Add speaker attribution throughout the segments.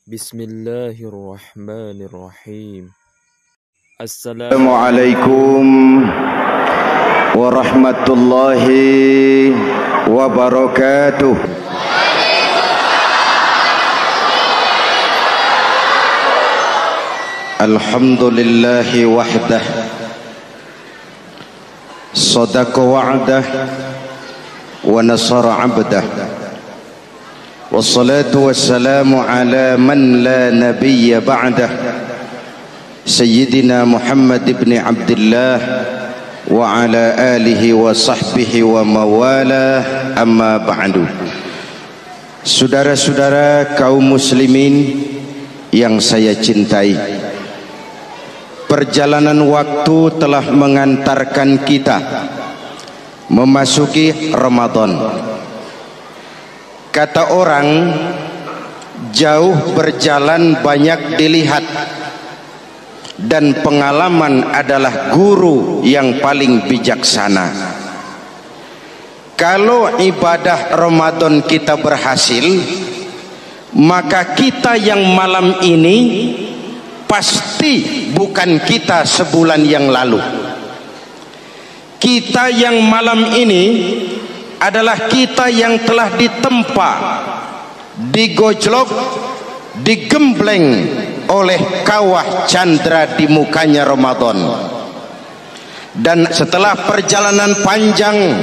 Speaker 1: Bismillahirrahmanirrahim.
Speaker 2: Assalamualaikum warahmatullahi wabarakatuh. Alhamdulillahi wahdah, sadaqa wa'dah wa nasara 'abdah. Wassalatu wassalamu ala man la nabiyya ba'dah, Sayyidina Muhammad ibn Abdullah wa ala alihi wa sahbihi wa mawalah, amma ba'du. Saudara-saudara kaum muslimin yang saya cintai, perjalanan waktu telah mengantarkan kita memasuki Ramadan. Kata orang, jauh berjalan banyak dilihat, dan pengalaman adalah guru yang paling bijaksana. Kalau ibadah Ramadan kita berhasil, maka kita yang malam ini pasti bukan kita sebulan yang lalu. Kita yang malam ini adalah kita yang telah ditempa, digojlok, digembleng oleh kawah candra di mukanya Ramadan. Dan setelah perjalanan panjang,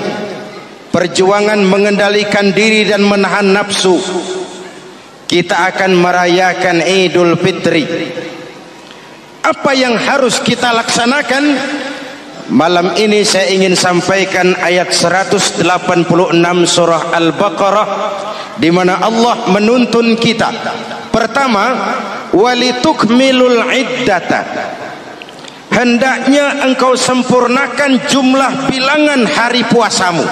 Speaker 2: perjuangan mengendalikan diri dan menahan nafsu, kita akan merayakan Idul Fitri. Apa yang harus kita laksanakan? Malam ini saya ingin sampaikan ayat 186 surah Al-Baqarah, di mana Allah menuntun kita. Pertama, walitukmilul iddata, hendaknya engkau sempurnakan jumlah bilangan hari puasamu.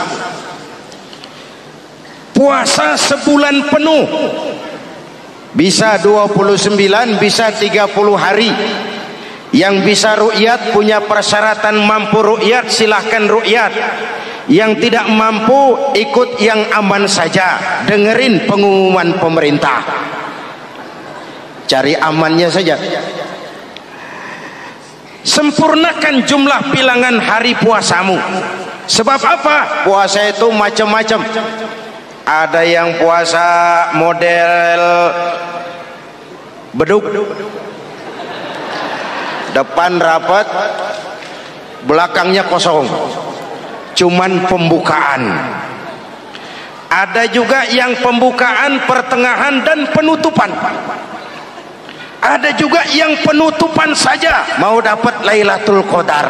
Speaker 2: Puasa sebulan penuh, bisa 29, bisa 30 hari. Yang bisa ru'yat, punya persyaratan mampu ru'yat, silahkan ru'yat. Yang tidak mampu, ikut yang aman saja, dengerin pengumuman pemerintah, cari amannya saja. Sempurnakan jumlah bilangan hari puasamu. Sebab apa? Puasa itu macam-macam. Ada yang puasa model beduk, depan rapat, belakangnya kosong, cuman pembukaan. Ada juga yang pembukaan, pertengahan, dan penutupan. Ada juga yang penutupan saja, mau dapat Lailatul Qadar.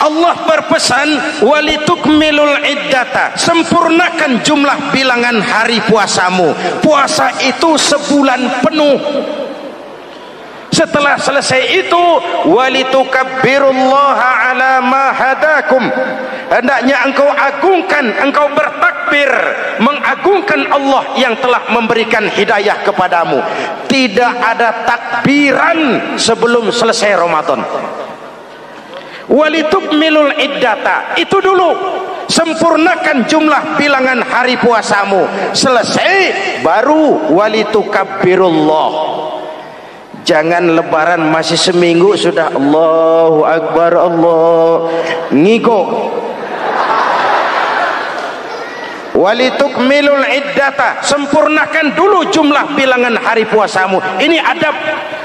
Speaker 2: Allah berpesan, walitukmilul iddata, sempurnakan jumlah bilangan hari puasamu. Puasa itu sebulan penuh. Setelah selesai itu, walitukabbirullaha ala ma hadakum, hendaknya engkau agungkan, engkau bertakbir, mengagungkan Allah yang telah memberikan hidayah kepadamu. Tidak ada takbiran sebelum selesai Ramadan. Walitukmilul iddata, itu dulu, sempurnakan jumlah bilangan hari puasamu. Selesai baru walitukabbirullah. Jangan lebaran masih seminggu sudah Allahu Akbar, Allah ngigo. Walitukmilul iddata, sempurnakan dulu jumlah bilangan hari puasamu. Ini adab.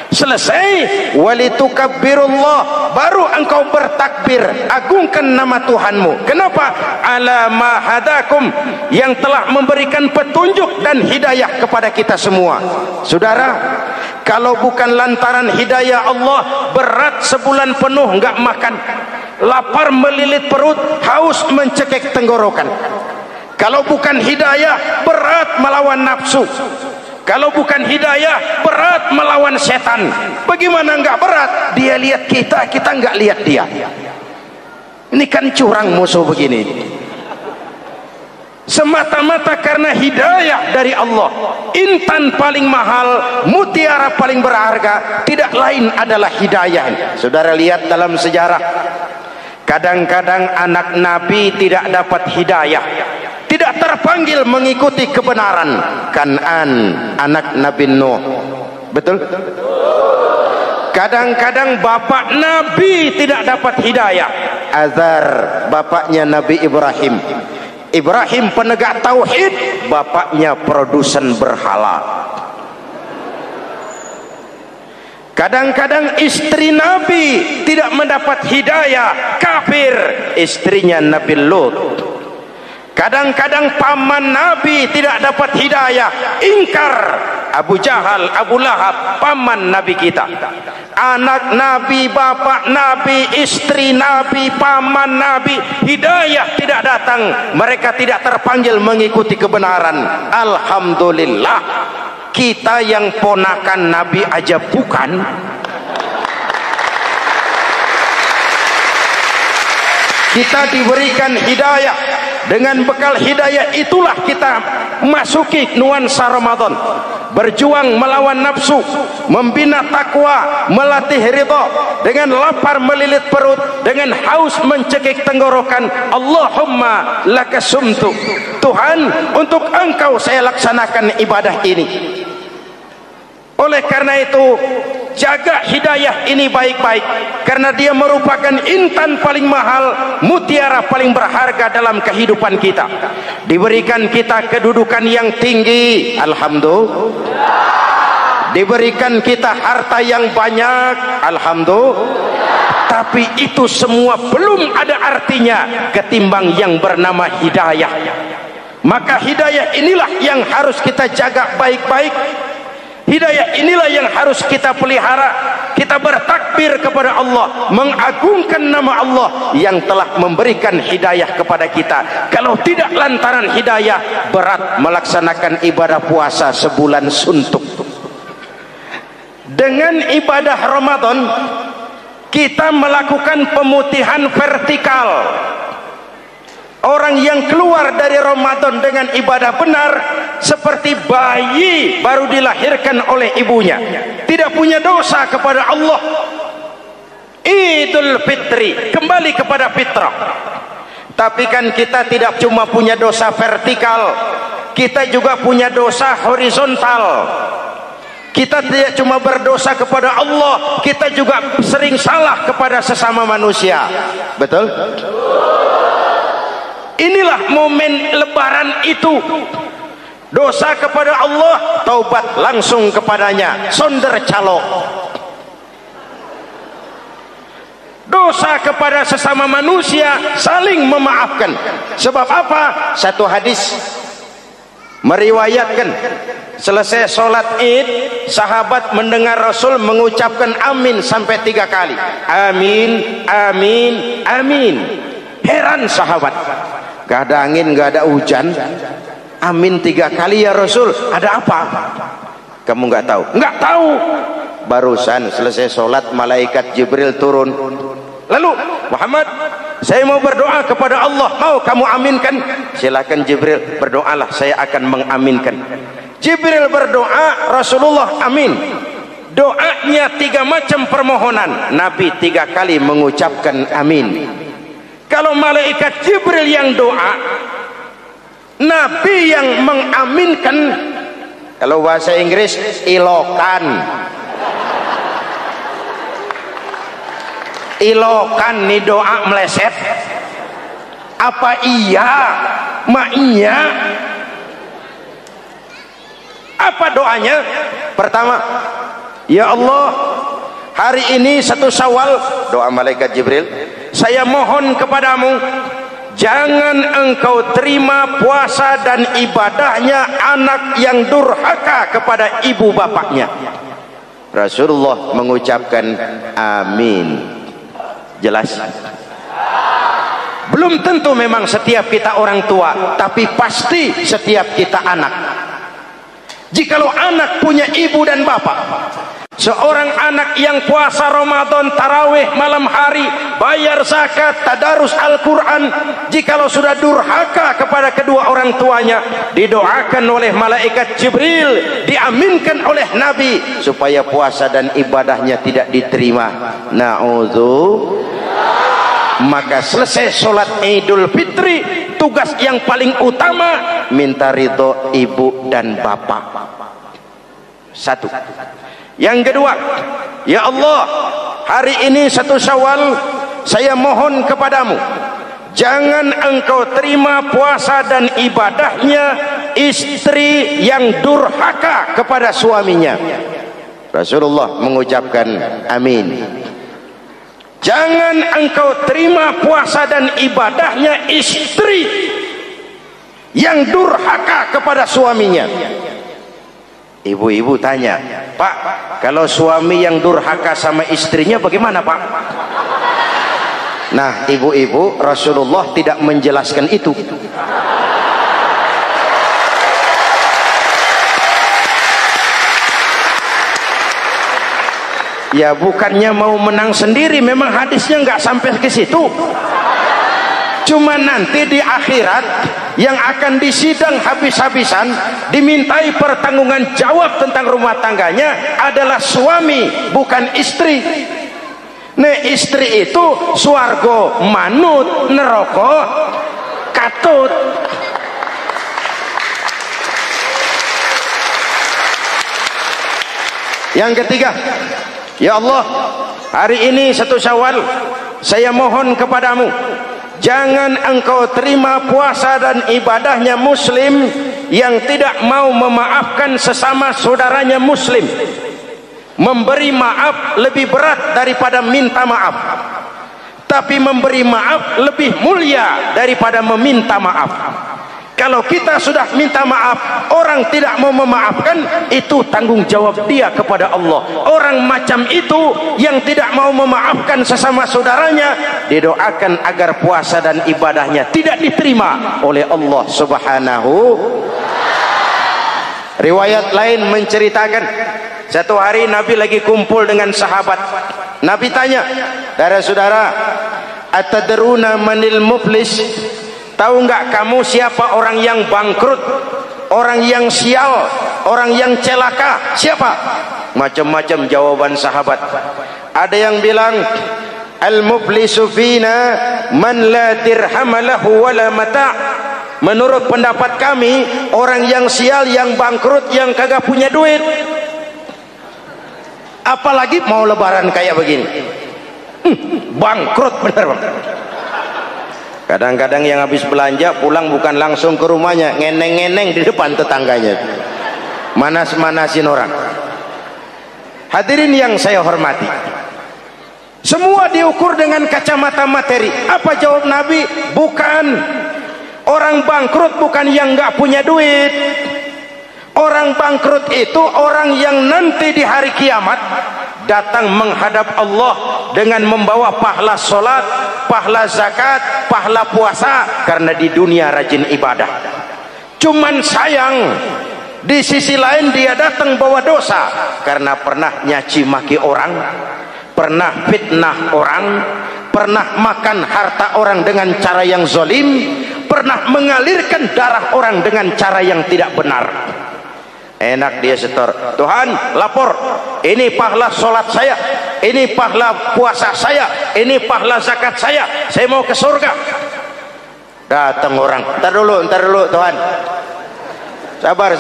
Speaker 2: Selesai, walitukabbirullah, baru engkau bertakbir, agungkan nama Tuhanmu. Kenapa? Ala ma hadakum, yang telah memberikan petunjuk dan hidayah kepada kita semua. Saudara, kalau bukan lantaran hidayah Allah, berat sebulan penuh enggak makan, lapar melilit perut, haus mencekik tenggorokan. Kalau bukan hidayah, berat melawan nafsu. Kalau bukan hidayah, berat melawan setan. Bagaimana enggak berat? Dia lihat kita, kita enggak lihat dia. Ini kan curang musuh begini. Semata-mata karena hidayah dari Allah. Intan paling mahal, mutiara paling berharga, tidak lain adalah hidayah. Saudara lihat dalam sejarah, Kadang-kadang anak Nabi tidak dapat hidayah, tidak terpanggil mengikuti kebenaran. Kan'an anak Nabi Nuh, betul? Kadang-kadang bapak Nabi tidak dapat hidayah. Azar bapaknya Nabi Ibrahim. Ibrahim penegak tauhid, bapaknya produsen berhala. Kadang-kadang istri Nabi tidak mendapat hidayah, kafir, istrinya Nabi Lut. Kadang-kadang paman Nabi tidak dapat hidayah, ingkar, Abu Jahal, Abu Lahab, paman Nabi kita. Anak Nabi, bapak Nabi, istri Nabi, paman Nabi, hidayah tidak datang, mereka tidak terpanggil mengikuti kebenaran. Alhamdulillah, kita yang ponakan Nabi aja bukan. Kita diberikan hidayah. Dengan bekal hidayah itulah kita masuki nuansa Ramadan. Berjuang melawan nafsu, membina takwa, melatih ridha, dengan lapar melilit perut, dengan haus mencekik tenggorokan. Allahumma lakasumtu, Tuhan, untuk Engkau saya laksanakan ibadah ini. Oleh karena itu, jaga hidayah ini baik-baik, karena dia merupakan intan paling mahal, mutiara paling berharga dalam kehidupan kita. Diberikan kita kedudukan yang tinggi, alhamdulillah. Diberikan kita harta yang banyak, alhamdulillah. Tapi itu semua belum ada artinya ketimbang yang bernama hidayah. Maka hidayah inilah yang harus kita jaga baik-baik. Hidayah inilah yang harus kita pelihara. Kita bertakbir kepada Allah, mengagungkan nama Allah yang telah memberikan hidayah kepada kita. Kalau tidak lantaran hidayah, berat melaksanakan ibadah puasa sebulan suntuk. Dengan ibadah Ramadan, kita melakukan pemutihan vertikal. Orang yang keluar dari Ramadan dengan ibadah benar seperti bayi baru dilahirkan oleh ibunya, tidak punya dosa kepada Allah. Idul Fitri, kembali kepada fitrah. Tapi kan kita tidak cuma punya dosa vertikal, kita juga punya dosa horizontal. Kita tidak cuma berdosa kepada Allah, kita juga sering salah kepada sesama manusia. Betul? Inilah momen lebaran itu. Dosa kepada Allah, taubat langsung kepadanya, sonder calok. Dosa kepada sesama manusia, saling memaafkan. Sebab apa? Satu hadis meriwayatkan, selesai sholat id, sahabat mendengar Rasul mengucapkan amin sampai 3 kali. Amin, amin, amin. Heran sahabat, gak ada angin, gak ada hujan, amin 3 kali ya Rasul, ada apa? Kamu nggak tahu? Nggak tahu. Barusan selesai sholat, malaikat Jibril turun. Lalu, Muhammad, saya mau berdoa kepada Allah, mau kamu aminkan? Silakan Jibril, berdoalah, saya akan mengaminkan. Jibril berdoa, Rasulullah amin. Doanya 3 macam permohonan, Nabi 3 kali mengucapkan amin. Kalau malaikat Jibril yang doa, Nabi yang mengaminkan. Kalau bahasa Inggris, ilokan. Ilokan nih doa meleset. Apa iya? Maknya? Apa doanya? Pertama, ya Allah, hari ini 1 Syawal, doa malaikat Jibril, saya mohon kepadamu, jangan engkau terima puasa dan ibadahnya anak yang durhaka kepada ibu bapaknya. Rasulullah mengucapkan amin. Jelas? Belum tentu memang setiap kita orang tua, tapi pasti setiap kita anak. Jikalau anak punya ibu dan bapak, seorang anak yang puasa Ramadan, tarawih malam hari, bayar zakat, tadarus Al-Quran, jikalau sudah durhaka kepada kedua orang tuanya, didoakan oleh malaikat Jibril, diaminkan oleh Nabi, supaya puasa dan ibadahnya tidak diterima. Na'udzu. Kita tidak boleh berbuat dosa kepada orang tua, tapi pasti setiap kita anak. Jikalau anak punya ibu dan bapak, seorang anak yang puasa Ramadan, tarawih malam hari, bayar zakat, tadarus Al-Quran, jikalau sudah durhaka kepada kedua orang tuanya, didoakan oleh malaikat Jibril, diaminkan oleh Nabi, supaya puasa dan ibadahnya tidak diterima. Na'udzu. maka selesai sholat Idul Fitri, tugas yang paling utama minta ridho ibu dan bapak. Satu. Yang kedua, ya Allah, hari ini 1 Syawal, saya mohon kepadamu, jangan engkau terima puasa dan ibadahnya istri yang durhaka kepada suaminya. Rasulullah mengucapkan amin. Jangan engkau terima puasa dan ibadahnya istri yang durhaka kepada suaminya. Ibu-ibu tanya, Pak, kalau suami yang durhaka sama istrinya bagaimana, Pak? Nah, ibu-ibu, Rasulullah tidak menjelaskan itu. Ya bukannya mau menang sendiri, memang hadisnya nggak sampai ke situ. Cuma nanti di akhirat yang akan disidang habis-habisan, dimintai pertanggungan jawab tentang rumah tangganya adalah suami, bukan istri. Nah, istri itu swarga manut, neraka katut. Yang ketiga, ya Allah, hari ini 1 Syawal, saya mohon kepadamu, jangan engkau terima puasa dan ibadahnya muslim yang tidak mau memaafkan sesama saudaranya muslim. Memberi maaf lebih berat daripada minta maaf, tapi memberi maaf lebih mulia daripada meminta maaf. Kalau kita sudah minta maaf, orang tidak mau memaafkan, itu tanggung jawab dia kepada Allah. Orang macam itu yang tidak mau memaafkan sesama saudaranya, didoakan agar puasa dan ibadahnya tidak diterima oleh Allah Subhanahu. Riwayat lain menceritakan, satu hari Nabi lagi kumpul dengan sahabat. Nabi tanya, saudara-saudara, atadruna manil muflis? Tahu nggak kamu siapa orang yang bangkrut, orang yang sial, orang yang celaka? Siapa? Macam-macam jawaban sahabat. Ada yang bilang, al-muflisu fina man la dirham lahu wala mata'. Menurut pendapat kami, orang yang sial, yang bangkrut, yang kagak punya duit. Apalagi mau lebaran kayak begini. Bangkrut bener, Bang. Kadang-kadang yang habis belanja pulang bukan langsung ke rumahnya, ngeneng-ngeneng di depan tetangganya, manas-manasin orang. Hadirin yang saya hormati, semua diukur dengan kacamata materi. Apa jawab Nabi? Bukan. Orang bangkrut bukan yang nggak punya duit. Orang bangkrut itu orang yang nanti di hari kiamat datang menghadap Allah dengan membawa pahala solat, pahala zakat, pahala puasa, karena di dunia rajin ibadah. Cuman sayang, di sisi lain dia datang bawa dosa karena pernah nyaci maki orang, pernah fitnah orang, pernah makan harta orang dengan cara yang zalim, pernah mengalirkan darah orang dengan cara yang tidak benar. Enak dia setor, Tuhan lapor, ini pahala sholat saya, ini pahala puasa saya, ini pahala zakat saya mau ke surga. Datang orang, ntar dulu Tuhan, sabar.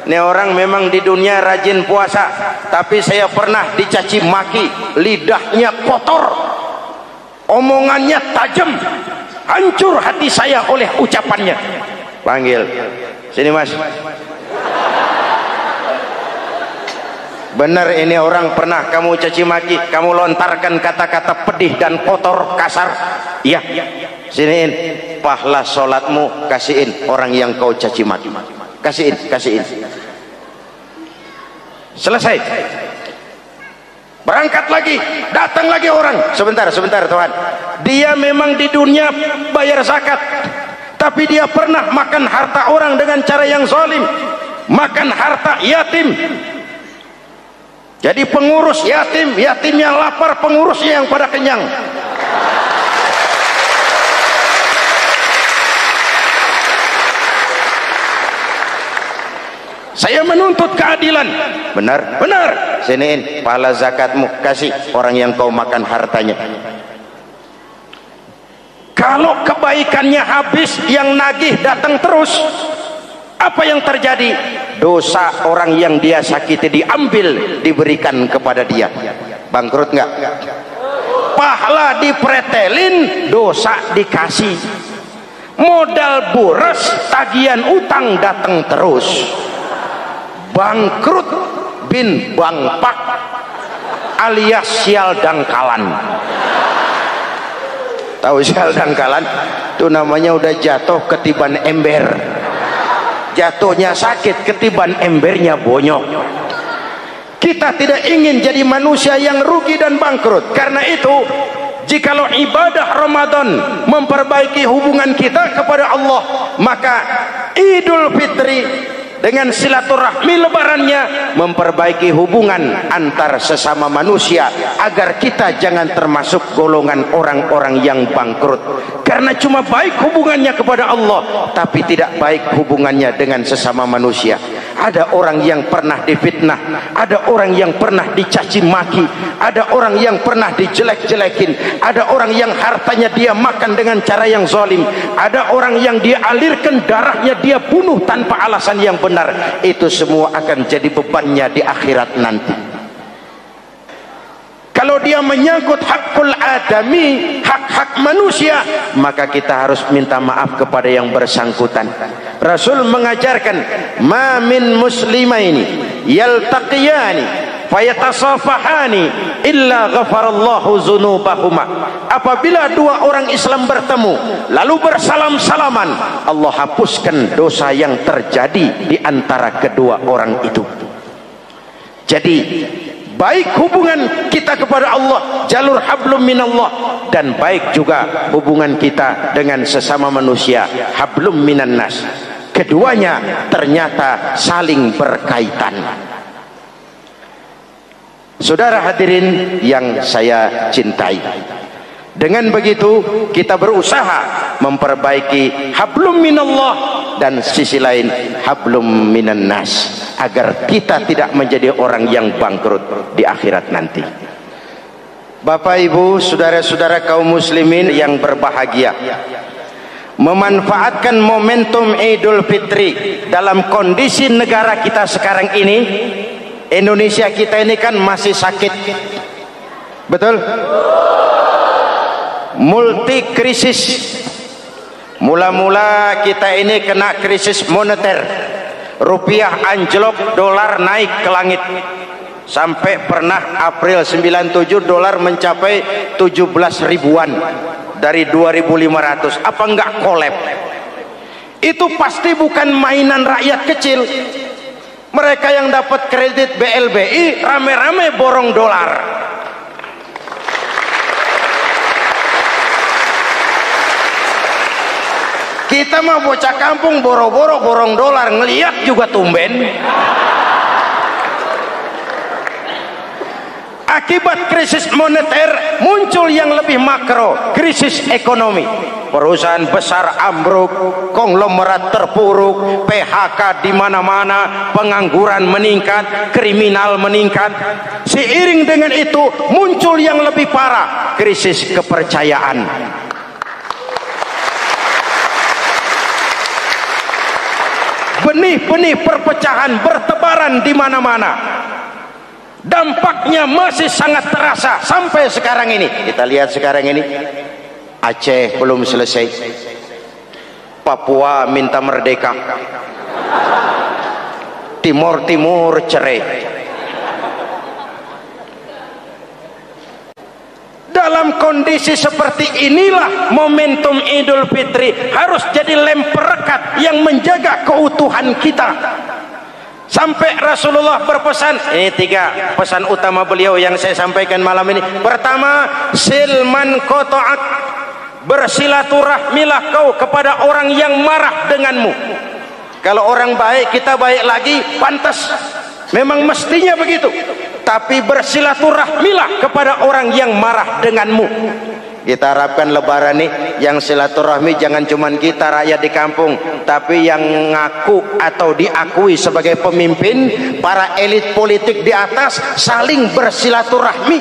Speaker 2: Ini orang memang di dunia rajin puasa, tapi saya pernah dicaci maki, lidahnya kotor, omongannya tajam, hancur hati saya oleh ucapannya. Panggil, sini Mas. Benar ini orang pernah kamu caci maki, kamu lontarkan kata-kata pedih dan kotor, kasar. Iya, siniin pahala sholatmu, kasihin orang yang kau caci maki, kasihin. Selesai, berangkat lagi, datang lagi orang. Sebentar Tuhan, dia memang di dunia bayar zakat, tapi dia pernah makan harta orang dengan cara yang zalim, makan harta yatim. Jadi pengurus yatim, yatimnya lapar, pengurusnya yang pada kenyang. Saya menuntut keadilan. Benar. Siniin pahala zakatmu, kasih orang yang kau makan hartanya. Kalau kebaikannya habis, yang nagih datang terus. Apa yang terjadi? Dosa orang yang dia sakiti diambil, diberikan kepada dia. Bangkrut nggak? Pahala dipretelin, dosa dikasih. Modal boros, tagihan utang datang terus. Bangkrut bin bangpak alias sial dangkalan. Tahu sial dangkalan? Itu namanya udah jatuh ketiban ember. Jatuhnya sakit, ketiban embernya bonyok. Kita tidak ingin jadi manusia yang rugi dan bangkrut. Karena itu, jikalau ibadah Ramadan memperbaiki hubungan kita kepada Allah, maka Idul Fitri dengan silaturahmi lebarannya memperbaiki hubungan antar sesama manusia, agar kita jangan termasuk golongan orang-orang yang bangkrut. Karena cuma baik hubungannya kepada Allah, tapi tidak baik hubungannya dengan sesama manusia. Ada orang yang pernah difitnah, ada orang yang pernah dicaci maki, ada orang yang pernah dijelek-jelekin, ada orang yang hartanya dia makan dengan cara yang zalim, ada orang yang dia alirkan darahnya, dia bunuh tanpa alasan yang benar. Itu semua akan jadi bebannya di akhirat nanti. Kalau dia menyangkut hakul adami, hak-hak manusia, maka kita harus minta maaf kepada yang bersangkutan. Rasul mengajarkan, ma min muslimaini yaltaqiyani fayatasafahani illa ghafarallahu dzunubahuma. Apabila dua orang Islam bertemu lalu bersalam-salaman, Allah hapuskan dosa yang terjadi di antara kedua orang itu. Jadi baik hubungan kita kepada Allah, jalur hablum minallah, dan baik juga hubungan kita dengan sesama manusia, hablum minan nas. Keduanya ternyata saling berkaitan. Saudara hadirin yang saya cintai, dengan begitu kita berusaha memperbaiki hablum minallah dan sisi lain hablum minan nas, agar kita tidak menjadi orang yang bangkrut di akhirat nanti. Bapak Ibu, saudara-saudara kaum muslimin yang berbahagia, memanfaatkan momentum Idul Fitri dalam kondisi negara kita sekarang ini. Indonesia kita ini kan masih sakit, betul? Multi krisis. Mula-mula kita ini kena krisis moneter, rupiah anjlok, dolar naik ke langit, sampai pernah April 97 dolar mencapai 17 ribuan dari 2.500. Apa enggak kolab? Itu pasti bukan mainan rakyat kecil. Mereka yang dapat kredit BLBI rame-rame borong dolar. Kita mah bocah kampung boro-boro borong dolar, ngeliat juga tumben. Akibat krisis moneter muncul yang lebih makro, krisis ekonomi. Perusahaan besar ambruk, konglomerat terpuruk, PHK di mana-mana, pengangguran meningkat, kriminal meningkat. Seiring dengan itu muncul yang lebih parah, krisis kepercayaan. Benih-benih perpecahan bertebaran di mana-mana. Dampaknya masih sangat terasa sampai sekarang ini. Kita lihat sekarang ini, Aceh belum selesai, Papua minta merdeka, Timur Timur cerai. Dalam kondisi seperti inilah momentum Idul Fitri harus jadi lem perekat yang menjaga keutuhan kita. Sampai Rasulullah berpesan, ini 3 pesan utama beliau yang saya sampaikan malam ini. Pertama, silman qata'ak, bersilaturahmilah kau kepada orang yang marah denganmu. Kalau orang baik kita baik lagi, pantas, memang mestinya begitu. Tapi bersilaturahmilah kepada orang yang marah denganmu. Kita harapkan lebaran nih yang silaturahmi jangan cuman kita rakyat di kampung, tapi yang ngaku atau diakui sebagai pemimpin, para elit politik di atas saling bersilaturahmi.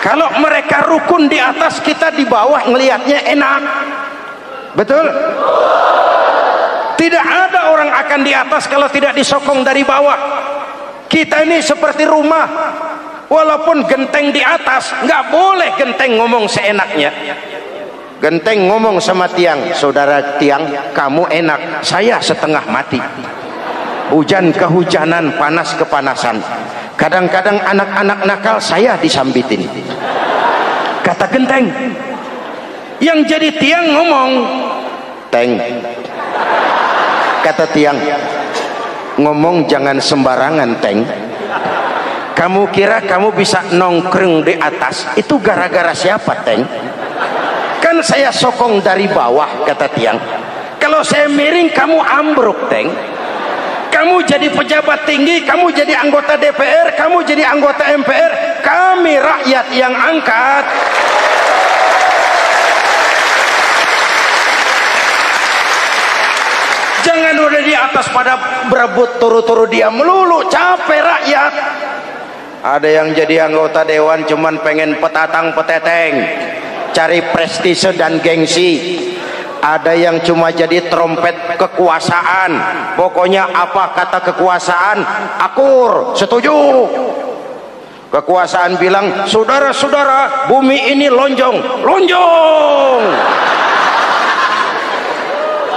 Speaker 2: Kalau mereka rukun di atas, kita di bawah ngelihatnya enak. Betul? Tidak ada orang akan di atas kalau tidak disokong dari bawah. Kita ini seperti rumah, walaupun genteng di atas, nggak boleh genteng ngomong seenaknya. Genteng ngomong sama tiang, saudara tiang, kamu enak, saya setengah mati. Hujan kehujanan, panas kepanasan. Kadang-kadang anak-anak nakal saya disambitin. Kata genteng. Yang jadi tiang ngomong, teng. Kata tiang, ngomong jangan sembarangan, teng. Kamu kira kamu bisa nongkrong di atas, itu gara-gara siapa, teng? Kan saya sokong dari bawah, kata tiang. Kalau saya miring, kamu ambruk, teng. Kamu jadi pejabat tinggi, kamu jadi anggota DPR, kamu jadi anggota MPR, kami rakyat yang angkat. Jangan udah di atas pada berebut turu-turu dia melulu, capek rakyat. Ada yang jadi anggota dewan cuman pengen petatang peteteng, cari prestise dan gengsi. Ada yang cuma jadi trompet kekuasaan, pokoknya apa kata kekuasaan akur, setuju. Kekuasaan bilang, saudara-saudara, bumi ini lonjong, lonjong.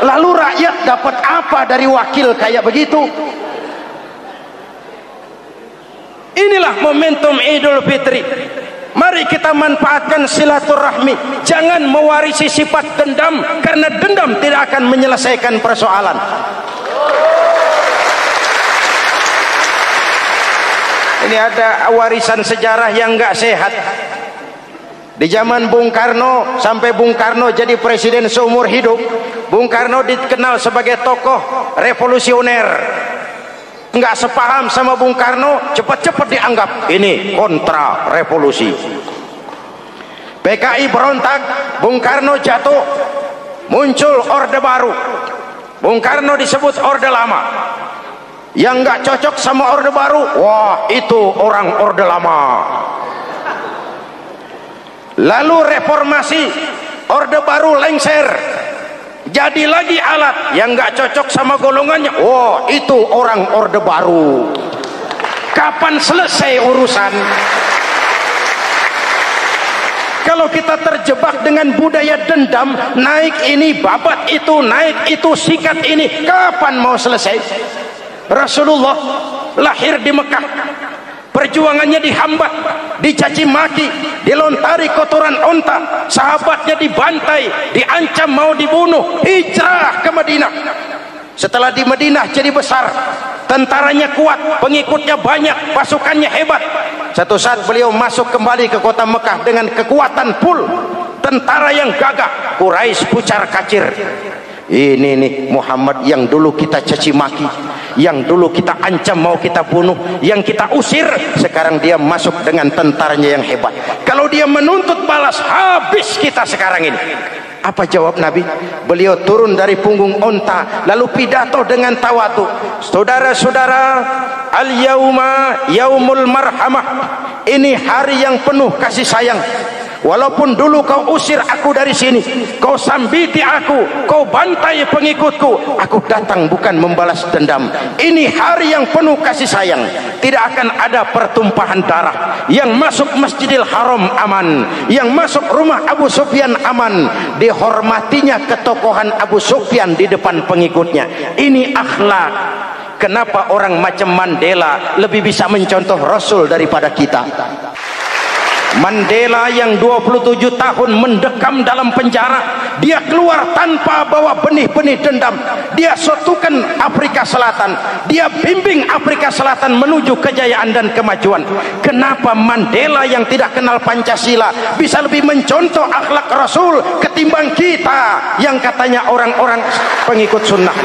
Speaker 2: Lalu rakyat dapat apa dari wakil kayak begitu? Inilah momentum Idul Fitri. Mari kita manfaatkan silaturahmi. Jangan mewarisi sifat dendam, karena dendam tidak akan menyelesaikan persoalan. Ini ada warisan sejarah yang enggak sehat. Di zaman Bung Karno, sampai Bung Karno jadi presiden seumur hidup, Bung Karno dikenal sebagai tokoh revolusioner. Enggak sepaham sama Bung Karno, cepat-cepat dianggap ini kontra revolusi. PKI berontak, Bung Karno jatuh, muncul orde baru. Bung Karno disebut orde lama. Yang enggak cocok sama orde baru, wah itu orang orde lama. Lalu reformasi, orde baru lengser, jadi lagi alat yang nggak cocok sama golongannya. Oh, itu orang orde baru. Kapan selesai urusan? Kalau kita terjebak dengan budaya dendam, naik ini babat itu, naik itu sikat ini, kapan mau selesai? Rasulullah lahir di Mekah, perjuangannya dihambat, dicaci maki, dilontari kotoran onta, sahabatnya dibantai, diancam mau dibunuh, hijrah ke Madinah. Setelah di Madinah jadi besar, tentaranya kuat, pengikutnya banyak, pasukannya hebat. Satu saat beliau masuk kembali ke kota Mekah dengan kekuatan full, tentara yang gagah, Quraisy pucar kacir. Ini nih Muhammad yang dulu kita caci maki, yang dulu kita ancam mau kita bunuh, yang kita usir, sekarang dia masuk dengan tentaranya yang hebat. Kalau dia menuntut balas, habis kita sekarang ini. Apa jawab Nabi? Beliau turun dari punggung onta, lalu pidato dengan tawadu. Saudara-saudara, al-yauma yaumul marhamah. Ini hari yang penuh kasih sayang. Walaupun dulu kau usir aku dari sini, kau sambiti aku, kau bantai pengikutku, aku datang bukan membalas dendam. Ini hari yang penuh kasih sayang. Tidak akan ada pertumpahan darah. Yang masuk Masjidil Haram aman, yang masuk rumah Abu Sufyan aman. Dihormatinya ketokohan Abu Sufyan di depan pengikutnya. Ini akhlak. Kenapa orang macam Mandela lebih bisa mencontoh Rasul daripada kita? Mandela yang 27 tahun mendekam dalam penjara, dia keluar tanpa bawa benih-benih dendam. Dia satukan Afrika Selatan, dia bimbing Afrika Selatan menuju kejayaan dan kemajuan. Kenapa Mandela yang tidak kenal Pancasila bisa lebih mencontoh akhlak Rasul ketimbang kita yang katanya orang-orang pengikut sunnah?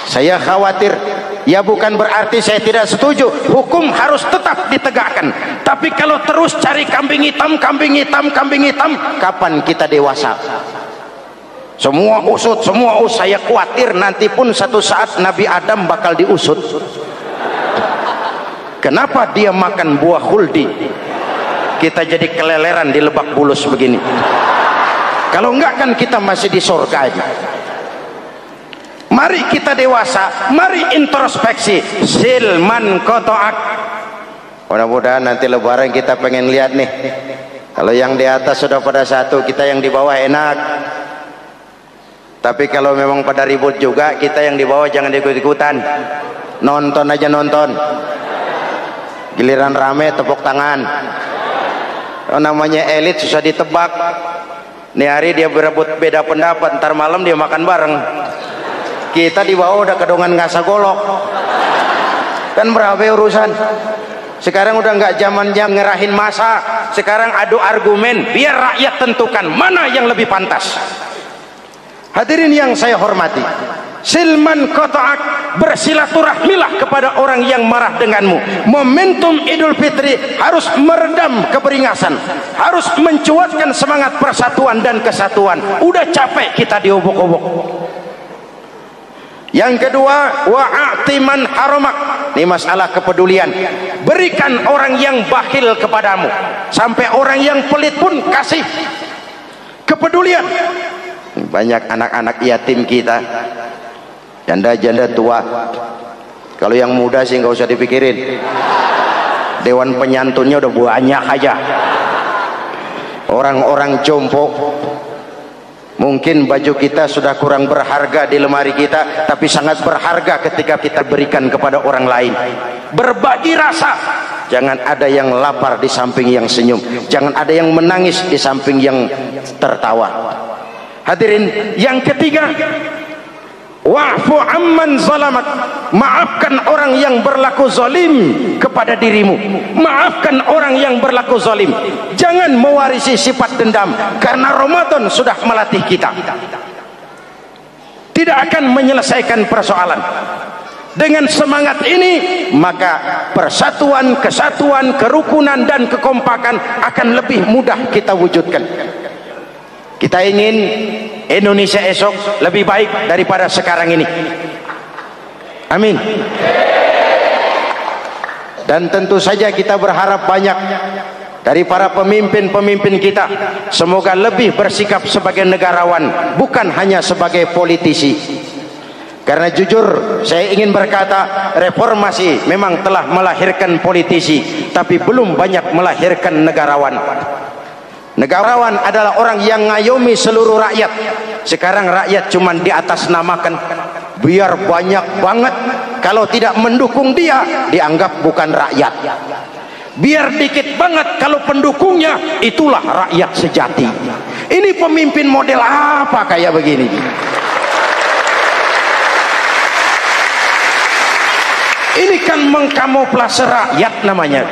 Speaker 2: Saya khawatir. Ya bukan berarti saya tidak setuju, hukum harus tetap ditegakkan. Tapi kalau terus cari kambing hitam, kambing hitam, kambing hitam, kapan kita dewasa? Semua usut, semua saya khawatir nanti pun satu saat Nabi Adam bakal diusut. Kenapa dia makan buah khuldi? Kita jadi keleleran di Lebak Bulus begini. Kalau enggak kan kita masih di surga aja. Mari kita dewasa, mari introspeksi. Silman qata'ak. Mudah-mudahan nanti lebaran kita pengen lihat nih. Kalau yang di atas sudah pada satu, kita yang di bawah enak. Tapi kalau memang pada ribut juga, kita yang di bawah jangan ikut-ikutan. Nonton aja nonton. Giliran rame tepuk tangan. Oh, namanya elit susah ditebak. Nih hari dia berebut beda pendapat, ntar malam dia makan bareng. Kita di bawah udah kedongan ngasa golok. Kan berapa urusan? Sekarang udah nggak zamannya ngerahin masa. Sekarang adu argumen, biar rakyat tentukan mana yang lebih pantas. Hadirin yang saya hormati, silman qata'ak, bersilaturahmilah kepada orang yang marah denganmu. Momentum Idul Fitri harus meredam keberingasan, harus mencuatkan semangat persatuan dan kesatuan. Udah capek kita diobok-obok. Yang kedua, wa'ati man haramak. Ini masalah kepedulian. Berikan orang yang bakhil kepadamu, sampai orang yang pelit pun kasih. Kepedulian. Banyak anak-anak yatim kita, janda-janda tua. Kalau yang muda sih nggak usah dipikirin, dewan penyantunnya udah banyak aja. Orang-orang jompo, mungkin baju kita sudah kurang berharga di lemari kita, tapi sangat berharga ketika kita berikan kepada orang lain. Berbagi rasa. Jangan ada yang lapar di samping yang senyum, jangan ada yang menangis di samping yang tertawa. Hadirin yang ketiga, wa'fu amman zalamak, maafkan orang yang berlaku zalim kepada dirimu. Maafkan orang yang berlaku zalim. Jangan mewarisi sifat dendam, karena Ramadan sudah melatih kita. Tidak akan menyelesaikan persoalan. Dengan semangat ini, maka persatuan, kesatuan, kerukunan dan kekompakan akan lebih mudah kita wujudkan. Kita ingin Indonesia esok lebih baik daripada sekarang ini. Amin. Dan tentu saja kita berharap banyak dari para pemimpin-pemimpin kita. Semoga lebih bersikap sebagai negarawan, bukan hanya sebagai politisi. Karena jujur saya ingin berkata, reformasi memang telah melahirkan politisi, tapi belum banyak melahirkan negarawan. Negarawan adalah orang yang ngayomi seluruh rakyat. Sekarang rakyat cuma di atas namakan, biar banyak banget. Kalau tidak mendukung dia, dianggap bukan rakyat. Biar dikit banget, kalau pendukungnya, itulah rakyat sejati. Ini pemimpin model apa kayak begini? Ini kan mengkamuflase rakyat namanya.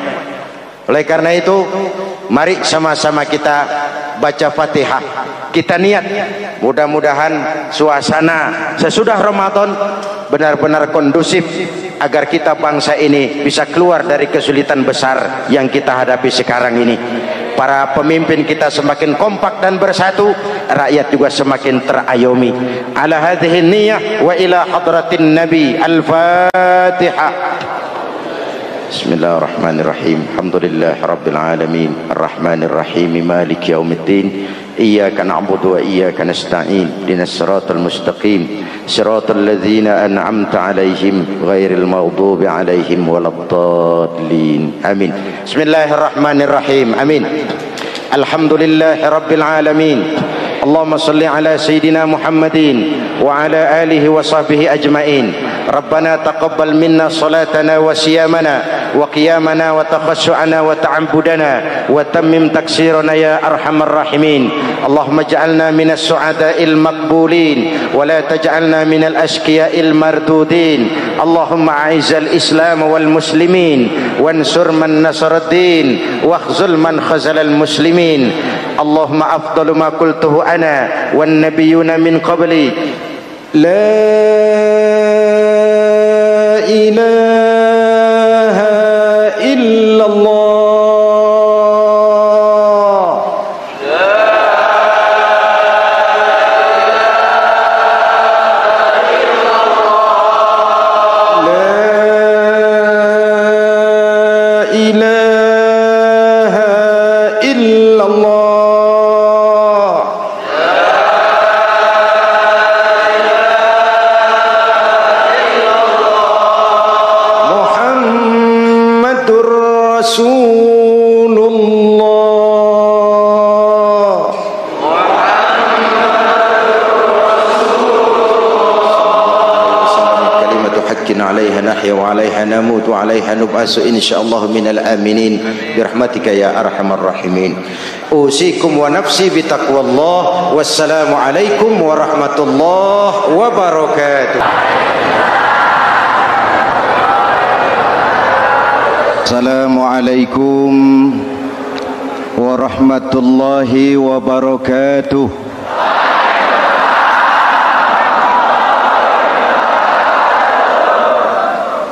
Speaker 2: Oleh karena itu, mari sama-sama kita baca Fatihah. Kita niat, mudah-mudahan suasana sesudah Ramadan benar-benar kondusif, agar kita bangsa ini bisa keluar dari kesulitan besar yang kita hadapi sekarang ini. Para pemimpin kita semakin kompak dan bersatu, rakyat juga semakin terayomi. Ala hadhihi niyyah wa ila hadratin nabi. Al-Fatihah. Bismillahirrahmanirrahim. Alhamdulillahi rabbil alamin, arrahmanir rahim, maliki yaumiddin. Iyyaka na'budu wa iyyaka nasta'in. Ihdinas siratal mustaqim, siratal ladzina an'amta 'alaihim ghairil maghdubi 'alaihim waladdallin. Amin. Bismillahirrahmanirrahim. Amin. Alhamdulillahi rabbil alamin. Allahumma salli ala sayyidina Muhammadin wa ala alihi wa sahbihi ajma'in. Rabbana taqabbal minna salatana wa siyamana wa qiyamana wa taqassu'ana wa ta'abbudana wa tammim taksirana ya arhamar rahimin. Allahumma ij'alna minas su'ada'il maqbulin wa la taj'alna minal ashqiya'il mardudin. Allahumma a'izzal islam wal muslimin wansur man nasaraddin wakhzul man khazalal muslimin. Allahumma afdalu ma qultuhu ana wan nabiyyuna min qabli, la ilaha illallah. La Rasulullah. Kalimatu haqqin 'alaiha nahya wa 'alaiha namut wa 'alaiha nub'asu insyaallah minal aminin birahmatika ya arhamar rahimin. Usikum wa nafsi bitaqwallah. Wassalamu alaikum warahmatullahi wabarakatuh. Assalamualaikum warahmatullahi wabarakatuh.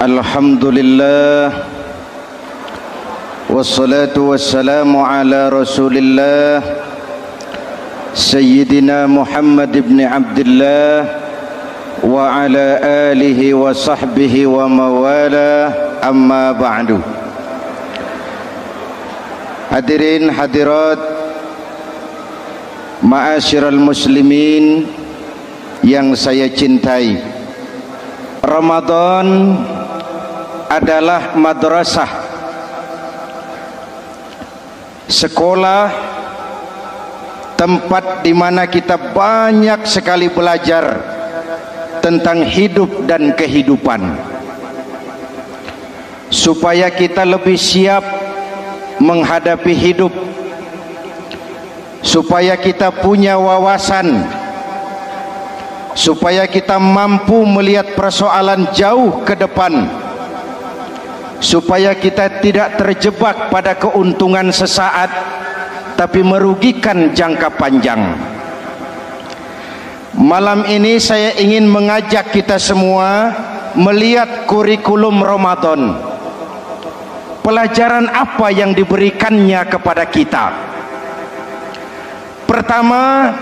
Speaker 2: Alhamdulillah, wassalatu wassalamu ala Rasulillah Sayyidina Muhammad ibn Abdullah wa ala alihi wa sahbihi wa mawala, amma ba'du. Hadirin hadirat ma'asyiral muslimin yang saya cintai, Ramadan adalah madrasah, sekolah, tempat di mana kita banyak sekali belajar tentang hidup dan kehidupan, supaya kita lebih siap menghadapi hidup, supaya kita punya wawasan, supaya kita mampu melihat persoalan jauh ke depan, supaya kita tidak terjebak pada keuntungan sesaat tapi merugikan jangka panjang. Malam ini saya ingin mengajak kita semua melihat kurikulum Ramadan. Pelajaran apa yang diberikannya kepada kita? Pertama,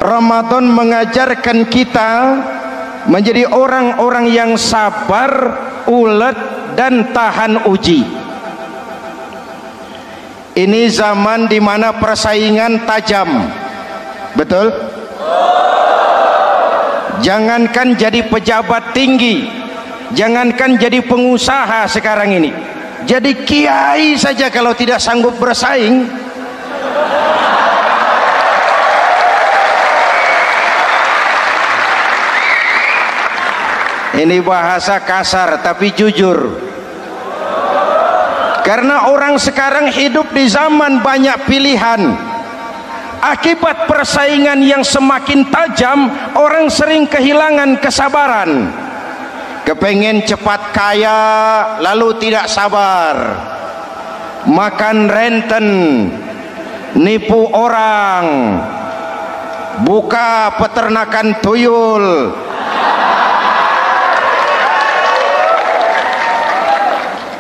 Speaker 2: Ramadan mengajarkan kita menjadi orang-orang yang sabar, ulet, dan tahan uji. Ini zaman di mana persaingan tajam, betul? Jangankan jadi pejabat tinggi, jangankan jadi pengusaha sekarang ini, jadi kiai saja kalau tidak sanggup bersaing, ini bahasa kasar tapi jujur. Karena orang sekarang hidup di zaman banyak pilihan. Akibat persaingan yang semakin tajam, orang sering kehilangan kesabaran. Kepengen cepat kaya, lalu tidak sabar, makan renten, nipu orang, buka peternakan tuyul,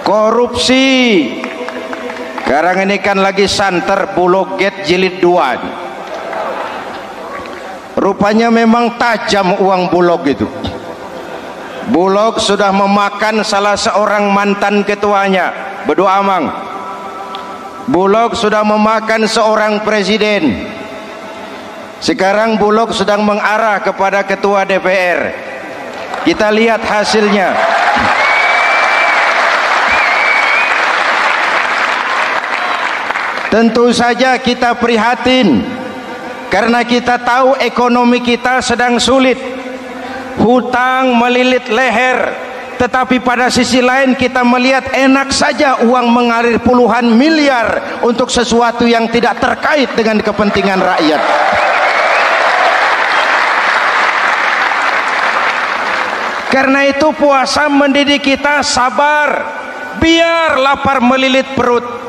Speaker 2: korupsi. Sekarang ini kan lagi santer Bulog Gate jilid 2. Rupanya memang tajam uang Bulog itu. Bulog sudah memakan salah seorang mantan ketuanya, berdoa Amang. Bulog sudah memakan seorang presiden. Sekarang Bulog sedang mengarah kepada ketua DPR. Kita lihat hasilnya. Tentu saja kita prihatin karena kita tahu ekonomi kita sedang sulit, hutang melilit leher, tetapi pada sisi lain kita melihat enak saja uang mengalir puluhan miliar untuk sesuatu yang tidak terkait dengan kepentingan rakyat. Karena itu puasa mendidik kita sabar, biar lapar melilit perut,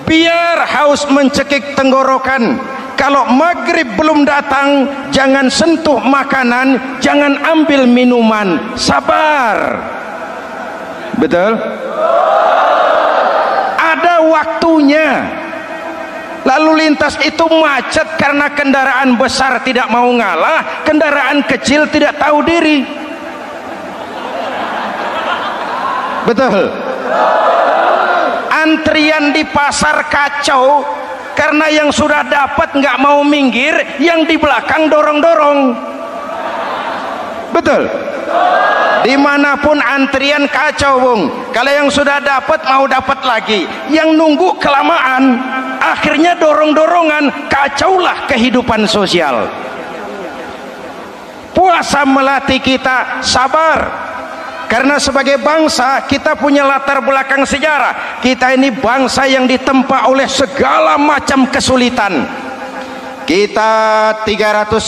Speaker 2: biar haus mencekik tenggorokan. Kalau maghrib belum datang, jangan sentuh makanan, jangan ambil minuman, sabar. Betul? Ada waktunya. Lalu lintas itu macet karena kendaraan besar tidak mau ngalah, kendaraan kecil tidak tahu diri. Betul? Antrian di pasar kacau karena yang sudah dapat nggak mau minggir, yang di belakang dorong-dorong. Betul? Dimanapun antrian kacau, Bung. Kalau yang sudah dapat mau dapat lagi, yang nunggu kelamaan, akhirnya dorong-dorongan, kacaulah kehidupan sosial. Puasa melatih kita sabar, karena sebagai bangsa kita punya latar belakang sejarah. Kita ini bangsa yang ditempa oleh segala macam kesulitan. Kita 350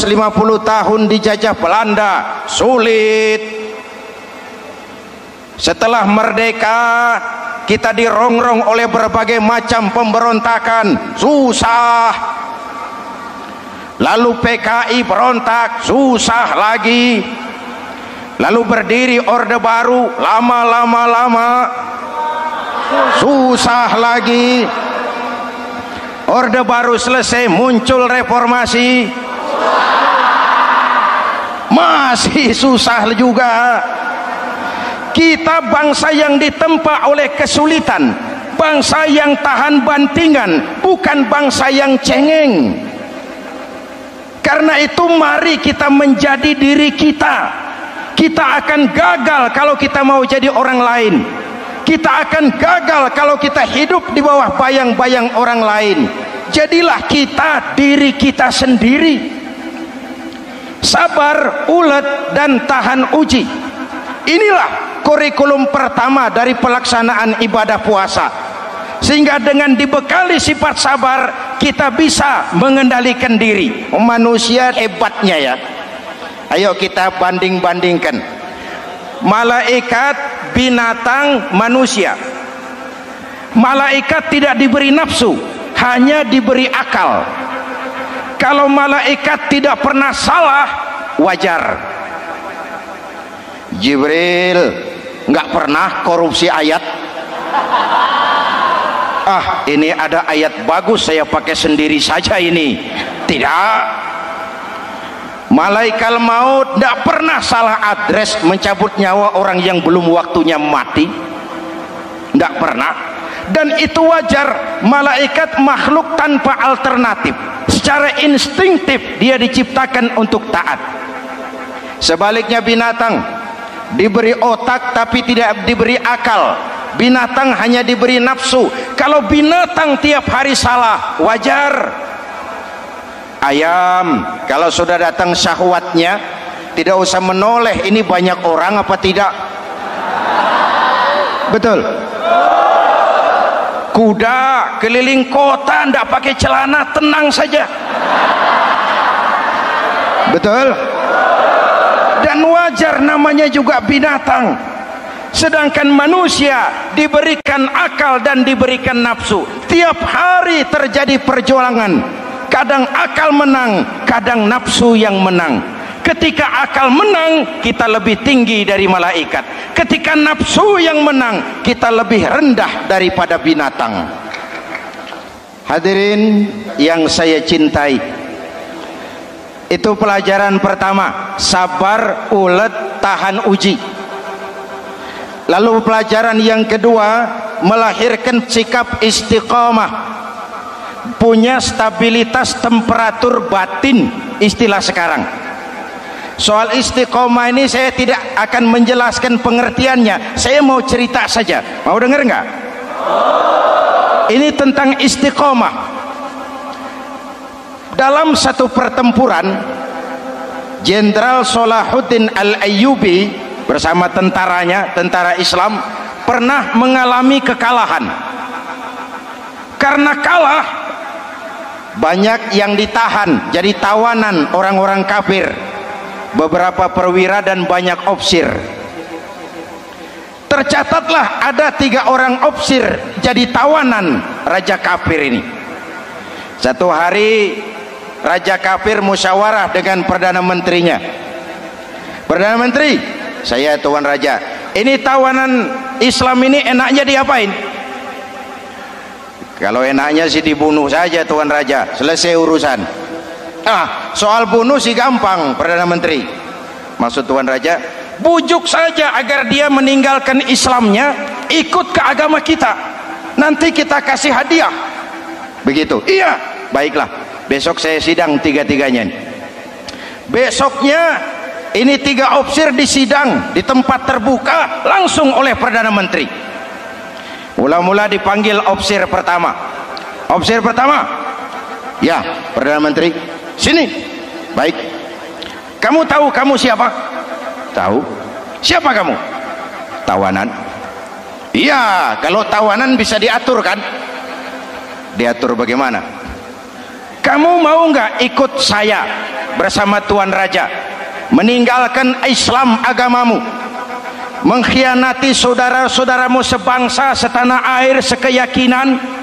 Speaker 2: tahun dijajah Belanda, sulit. Setelah merdeka kita dirongrong oleh berbagai macam pemberontakan, susah. Lalu PKI berontak, susah lagi. Lalu berdiri Orde Baru, lama-lama susah lagi. Orde Baru selesai, muncul reformasi, masih susah juga. Kita bangsa yang ditempa oleh kesulitan, bangsa yang tahan bantingan, bukan bangsa yang cengeng. Karena itu mari kita menjadi diri kita. Kita akan gagal kalau kita mau jadi orang lain. Kita akan gagal kalau kita hidup di bawah bayang-bayang orang lain. Jadilah kita diri kita sendiri. Sabar, ulet, dan tahan uji. Inilah kurikulum pertama dari pelaksanaan ibadah puasa. Sehingga dengan dibekali sifat sabar, kita bisa mengendalikan diri. Manusia hebatnya ya. Ayo kita banding-bandingkan. Malaikat, binatang, manusia. Malaikat tidak diberi nafsu, hanya diberi akal. Kalau malaikat tidak pernah salah, wajar. Jibril nggak pernah korupsi ayat. Ah, ini ada ayat bagus, saya pakai sendiri saja ini. Tidak. Malaikat maut tidak pernah salah address mencabut nyawa orang yang belum waktunya mati. Tidak pernah. Dan itu wajar. Malaikat makhluk tanpa alternatif. Secara instinktif dia diciptakan untuk taat. Sebaliknya binatang diberi otak tapi tidak diberi akal. Binatang hanya diberi nafsu. Kalau binatang tiap hari salah, wajar. Ayam kalau sudah datang syahwatnya, tidak usah menoleh ini banyak orang apa tidak. Betul. Kuda keliling kota tidak pakai celana, tenang saja. Betul. Dan wajar, namanya juga binatang. Sedangkan manusia diberikan akal dan diberikan nafsu. Tiap hari terjadi perjuangan. Kadang akal menang, kadang nafsu yang menang. Ketika akal menang, kita lebih tinggi dari malaikat. Ketika nafsu yang menang, kita lebih rendah daripada binatang. Hadirin yang saya cintai, itu pelajaran pertama, sabar, ulet, tahan uji. Lalu pelajaran yang kedua, melahirkan sikap istiqamah, punya stabilitas temperatur batin, istilah sekarang. Soal istiqomah ini saya tidak akan menjelaskan pengertiannya, saya mau cerita saja. Mau dengar nggak? Ini tentang istiqomah. Dalam satu pertempuran, Jenderal Salahuddin Al-Ayyubi bersama tentaranya, tentara Islam, pernah mengalami kekalahan. Karena kalah, banyak yang ditahan jadi tawanan orang-orang kafir, beberapa perwira dan banyak ofsir. Tercatatlah ada 3 orang ofsir jadi tawanan raja kafir ini. Satu hari raja kafir musyawarah dengan perdana menterinya. Perdana menteri, saya tuan raja, ini tawanan Islam ini enaknya diapain? Kalau enaknya sih dibunuh saja tuan raja, selesai urusan. Soal bunuh sih gampang perdana menteri. Maksud tuan raja, bujuk saja agar dia meninggalkan Islamnya, ikut ke agama kita, nanti kita kasih hadiah. Begitu. Iya, baiklah, besok saya sidang 3-3-nya. Besoknya Ini 3 opsir disidang di tempat terbuka langsung oleh Perdana Menteri. Mula-mula dipanggil opsir pertama. Opsir pertama, ya Perdana Menteri, sini. Baik. Kamu tahu kamu siapa? Tahu. Siapa kamu? Tawanan. Iya, kalau tawanan bisa diatur kan? Diatur bagaimana? Kamu mau nggak ikut saya bersama Tuan Raja meninggalkan Islam agamamu, mengkhianati saudara-saudaramu sebangsa, setanah air, sekeyakinan?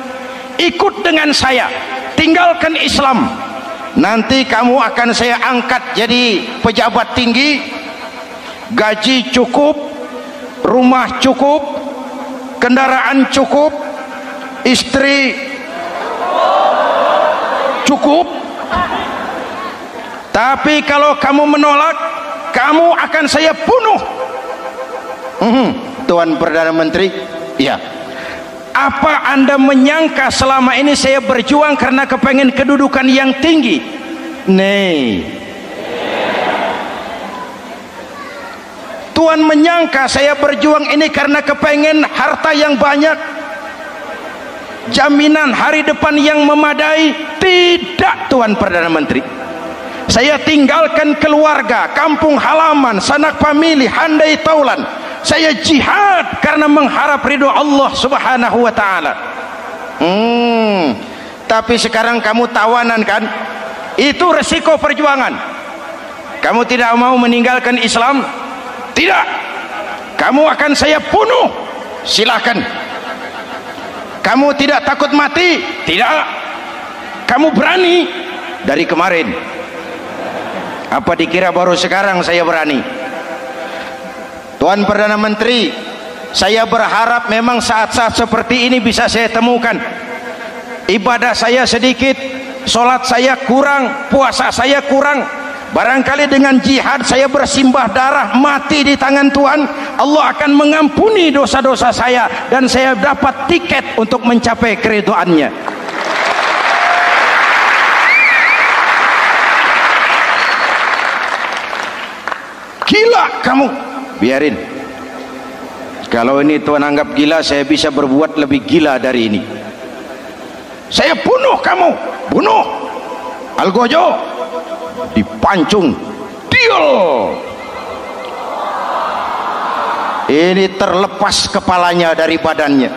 Speaker 2: Ikut dengan saya, tinggalkan Islam. Nanti kamu akan saya angkat jadi pejabat tinggi, gaji cukup, rumah cukup, kendaraan cukup, istri cukup. Tapi kalau kamu menolak, kamu akan saya bunuh. Tuan Perdana Menteri, ya. Apa Anda menyangka selama ini saya berjuang karena kepengen kedudukan yang tinggi? Nih, Tuan menyangka saya berjuang ini karena kepengen harta yang banyak, jaminan hari depan yang memadai? Tidak, Tuan Perdana Menteri. Saya tinggalkan keluarga, kampung halaman, sanak famili, handai taulan. Saya jihad karena mengharap ridho Allah Subhanahu wa ta'ala. Tapi sekarang kamu tawanan kan? Itu resiko perjuangan. Kamu tidak mau meninggalkan Islam? Tidak. Kamu akan saya bunuh. Silakan. Kamu tidak takut mati? Tidak. Kamu berani? Dari kemarin. Apa dikira baru sekarang saya berani? Tuan Perdana Menteri, saya berharap memang saat-saat seperti ini bisa saya temukan. Ibadah saya sedikit, sholat saya kurang, puasa saya kurang. Barangkali dengan jihad saya bersimbah darah, mati di tangan Tuhan, Allah akan mengampuni dosa-dosa saya dan saya dapat tiket untuk mencapai keridhaannya. Gila kamu. Biarin. Kalau ini Tuan anggap gila, saya bisa berbuat lebih gila dari ini. Saya bunuh kamu. Bunuh. Algojo dipancung. Deal. Ini terlepas kepalanya dari badannya,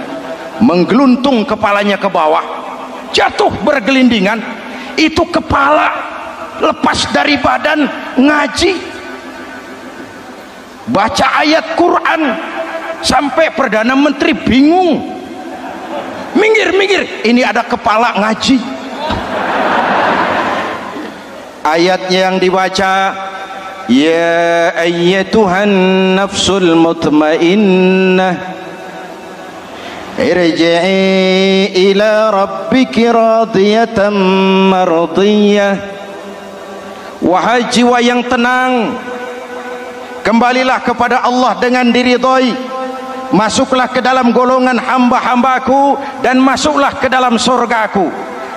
Speaker 2: menggeluntung kepalanya ke bawah, jatuh bergelindingan. Itu kepala lepas dari badan, ngaji, baca ayat Quran, sampai Perdana Menteri bingung. Minggir, ini ada kepala ngaji. Ayatnya yang dibaca, ya ayyatuhan nafsul mutmainnah irji'i ila rabbiki radiyatan mardiyah. Wahai jiwa yang tenang, kembalilah kepada Allah dengan diridhoi, masuklah ke dalam golongan hamba-hambaku dan masuklah ke dalam surgaku.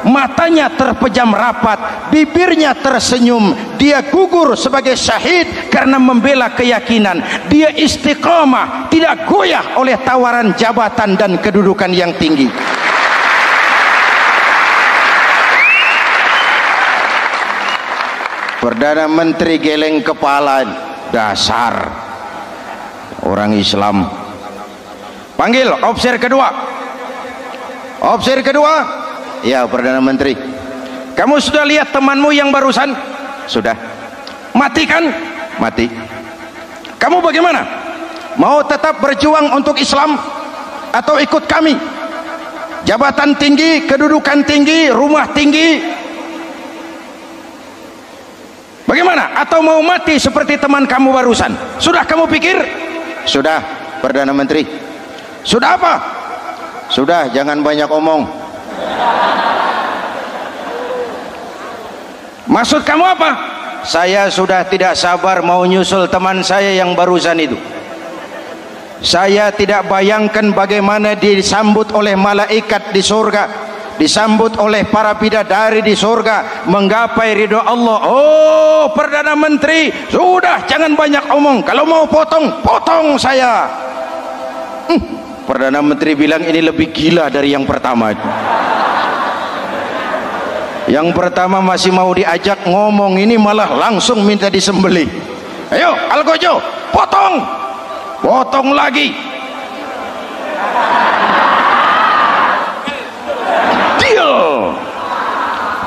Speaker 2: Matanya terpejam rapat, bibirnya tersenyum, dia gugur sebagai syahid karena membela keyakinan. Dia istiqamah, tidak goyah oleh tawaran jabatan dan kedudukan yang tinggi. Perdana Menteri geleng kepala. Dasar orang Islam. Panggil opsir kedua. Opsir kedua, ya Perdana Menteri, kamu sudah lihat temanmu yang barusan? Sudah. Mati kan? Mati. Kamu bagaimana? Mau tetap berjuang untuk Islam atau ikut kami? Jabatan tinggi, kedudukan tinggi, rumah tinggi, bagaimana? Atau mau mati seperti teman kamu barusan? Sudah kamu pikir? Sudah, Perdana Menteri. Sudah apa? Sudah, jangan banyak omong. Maksud kamu apa? Saya sudah tidak sabar mau nyusul teman saya yang barusan itu. Saya tidak bayangkan bagaimana disambut oleh malaikat di surga. disambut oleh para bidadari di surga, menggapai ridho Allah. Oh Perdana Menteri, sudah jangan banyak omong, kalau mau potong saya. Perdana Menteri bilang ini lebih gila dari yang pertama. Yang pertama masih mau diajak ngomong, ini malah langsung minta disembelih. Ayo Algojo, potong lagi. Deal.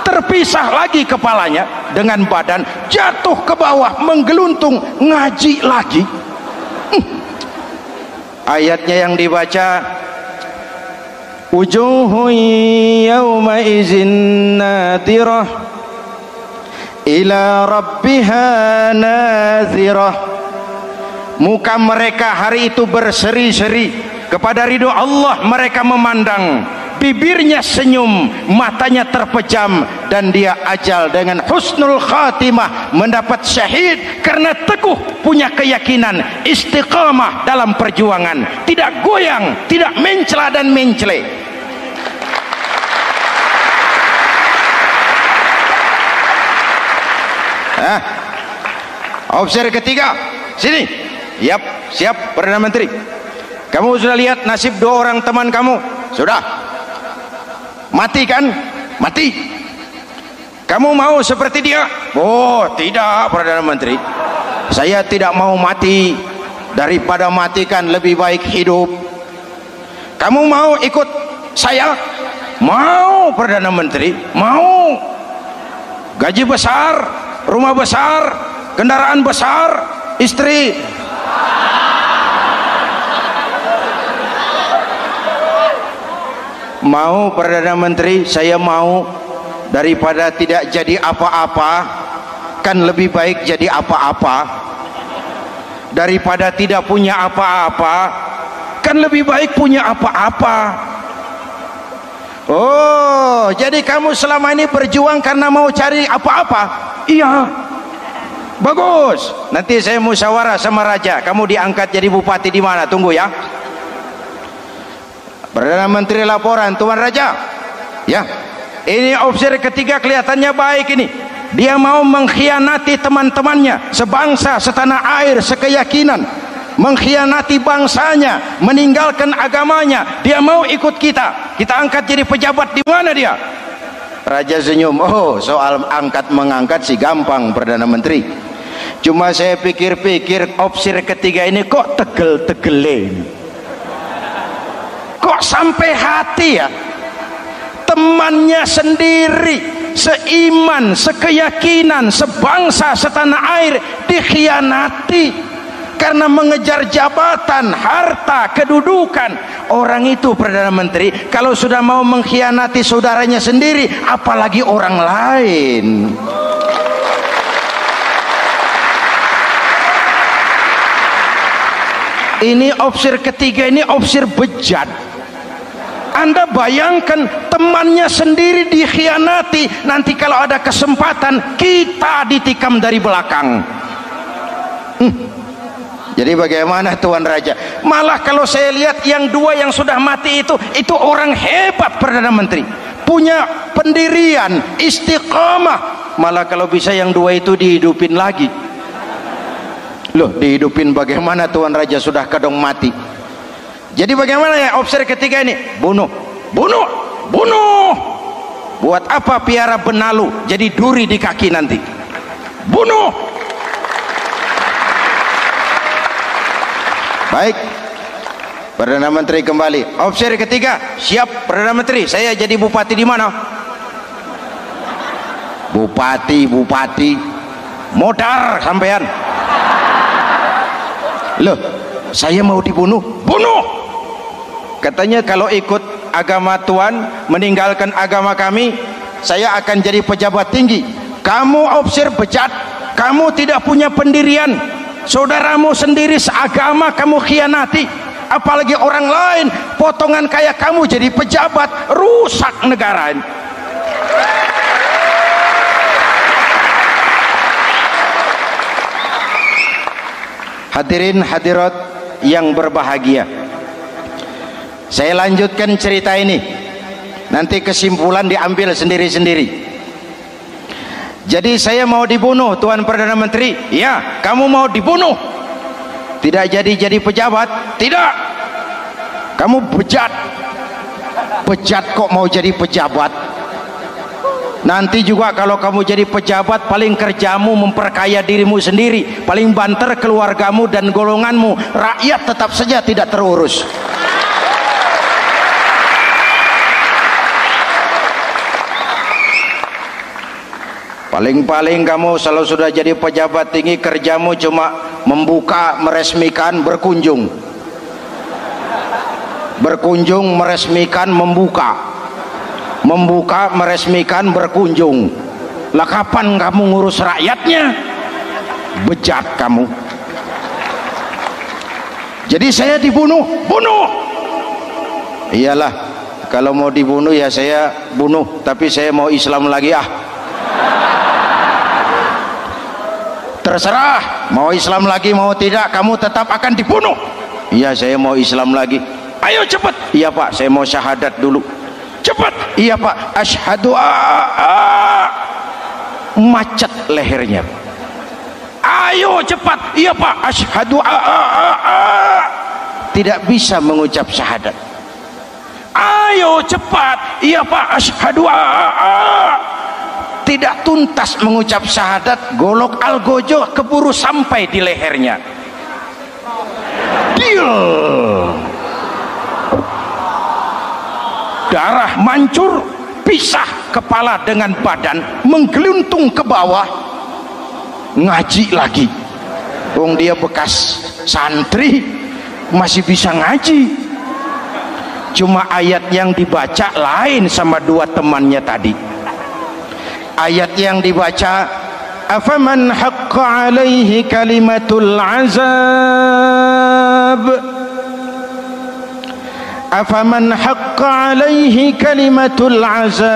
Speaker 2: Terpisah lagi kepalanya dengan badan, jatuh ke bawah, menggeluntung, ngaji lagi. Ayatnya yang dibaca, wujuhun yawma izin nadirah ila rabbiha nazirah. Muka mereka hari itu berseri-seri kepada ridho Allah. Mereka memandang, bibirnya senyum, matanya terpejam, dan dia ajal dengan husnul khatimah, mendapat syahid karena teguh punya keyakinan, istiqamah dalam perjuangan, tidak goyang, tidak mencela dan mencele. Opsi ketiga, sini. Siap Perdana Menteri. Kamu sudah lihat nasib dua orang teman kamu? Sudah. Mati kan? Mati. Kamu mau seperti dia? Oh tidak Perdana Menteri, saya tidak mau mati. Daripada mati kan lebih baik hidup. Kamu mau ikut saya? Mau Perdana Menteri, mau. Gaji besar, rumah besar, kendaraan besar, istri. Mau Perdana Menteri, saya mau. Daripada tidak jadi apa-apa, kan lebih baik jadi apa-apa. Daripada tidak punya apa-apa, kan lebih baik punya apa-apa. Oh, jadi kamu selama ini berjuang karena mau cari apa-apa? Iya. Bagus. Nanti saya musyawarah sama raja, kamu diangkat jadi bupati di mana? Tunggu ya. Perdana Menteri laporan, Tuan Raja. Ya. Ini opsi ketiga kelihatannya baik ini. Dia mau mengkhianati teman-temannya, sebangsa, setanah air, sekeyakinan, mengkhianati bangsanya, meninggalkan agamanya. Dia mau ikut kita angkat jadi pejabat. Di mana dia? Raja senyum. Oh, soal angkat mengangkat sih gampang Perdana Menteri. Cuma saya pikir-pikir opsi ketiga ini kok tegel-tegelin, kok sampai hati ya. Temannya sendiri, seiman, sekeyakinan, sebangsa, setanah air dikhianati karena mengejar jabatan, harta, kedudukan. Orang itu Perdana Menteri kalau sudah mau mengkhianati saudaranya sendiri, apalagi orang lain. Ini opsi ketiga, ini opsi bejat. Anda bayangkan temannya sendiri dikhianati, nanti kalau ada kesempatan kita ditikam dari belakang. Jadi bagaimana Tuan Raja? Malah kalau saya lihat yang dua yang sudah mati itu orang hebat Perdana Menteri, punya pendirian, istiqamah. Malah kalau bisa yang dua itu dihidupin lagi. Loh, dihidupin bagaimana Tuan Raja, sudah kadang mati. Jadi bagaimana ya opsi ketiga ini? Bunuh. Buat apa piara benalu jadi duri di kaki nanti? Bunuh. Baik, Perdana Menteri kembali. Opsi ketiga, siap Perdana Menteri. Saya jadi bupati di mana? Bupati modar sampean. Loh, saya mau dibunuh. Bunuh. Katanya kalau ikut agama Tuan, meninggalkan agama kami, saya akan jadi pejabat tinggi. Kamu opsi bejat, kamu tidak punya pendirian, saudaramu sendiri seagama kamu khianati, apalagi orang lain. Potongan kayak kamu jadi pejabat, rusak negara ini. Hadirin hadirat yang berbahagia, saya lanjutkan cerita ini. nanti kesimpulan diambil sendiri-sendiri. Jadi saya mau dibunuh Tuan Perdana Menteri. Ya, kamu mau dibunuh. Tidak jadi pejabat. Tidak. Kamu bejat. Bejat kok mau jadi pejabat. Nanti juga kalau kamu jadi pejabat, paling kerjamu memperkaya dirimu sendiri, paling banter keluargamu dan golonganmu. Rakyat tetap saja tidak terurus. Paling-paling kamu kalau sudah jadi pejabat tinggi, kerjamu cuma membuka, meresmikan, berkunjung. Berkunjung, meresmikan, membuka. Membuka, meresmikan, berkunjung. Lah kapan kamu ngurus rakyatnya? Bejat kamu. Jadi saya dibunuh, bunuh. Iyalah, kalau mau dibunuh ya saya bunuh, tapi saya mau Islam lagi ah. Terserah, mau Islam lagi mau tidak, kamu tetap akan dibunuh. Iya, saya mau Islam lagi. Ayo cepat. Iya Pak, saya mau syahadat dulu. Cepat. Iya Pak, asyhadu macet lehernya. Ayo cepat. Iya Pak, asyhadu tidak bisa mengucap syahadat. Ayo cepat. Iya Pak, asyhadu tidak tuntas mengucap syahadat, golok algojo keburu sampai di lehernya. Deal. Darah mancur, pisah kepala dengan badan, menggeluntung ke bawah. Ngaji lagi. Wong dia bekas santri masih bisa ngaji. Cuma ayat yang dibaca lain sama dua temannya tadi. Ayat yang dibaca, afaman haqqa alaihi kalimatul azab, afaman haqqa alaihi kalimatul azab,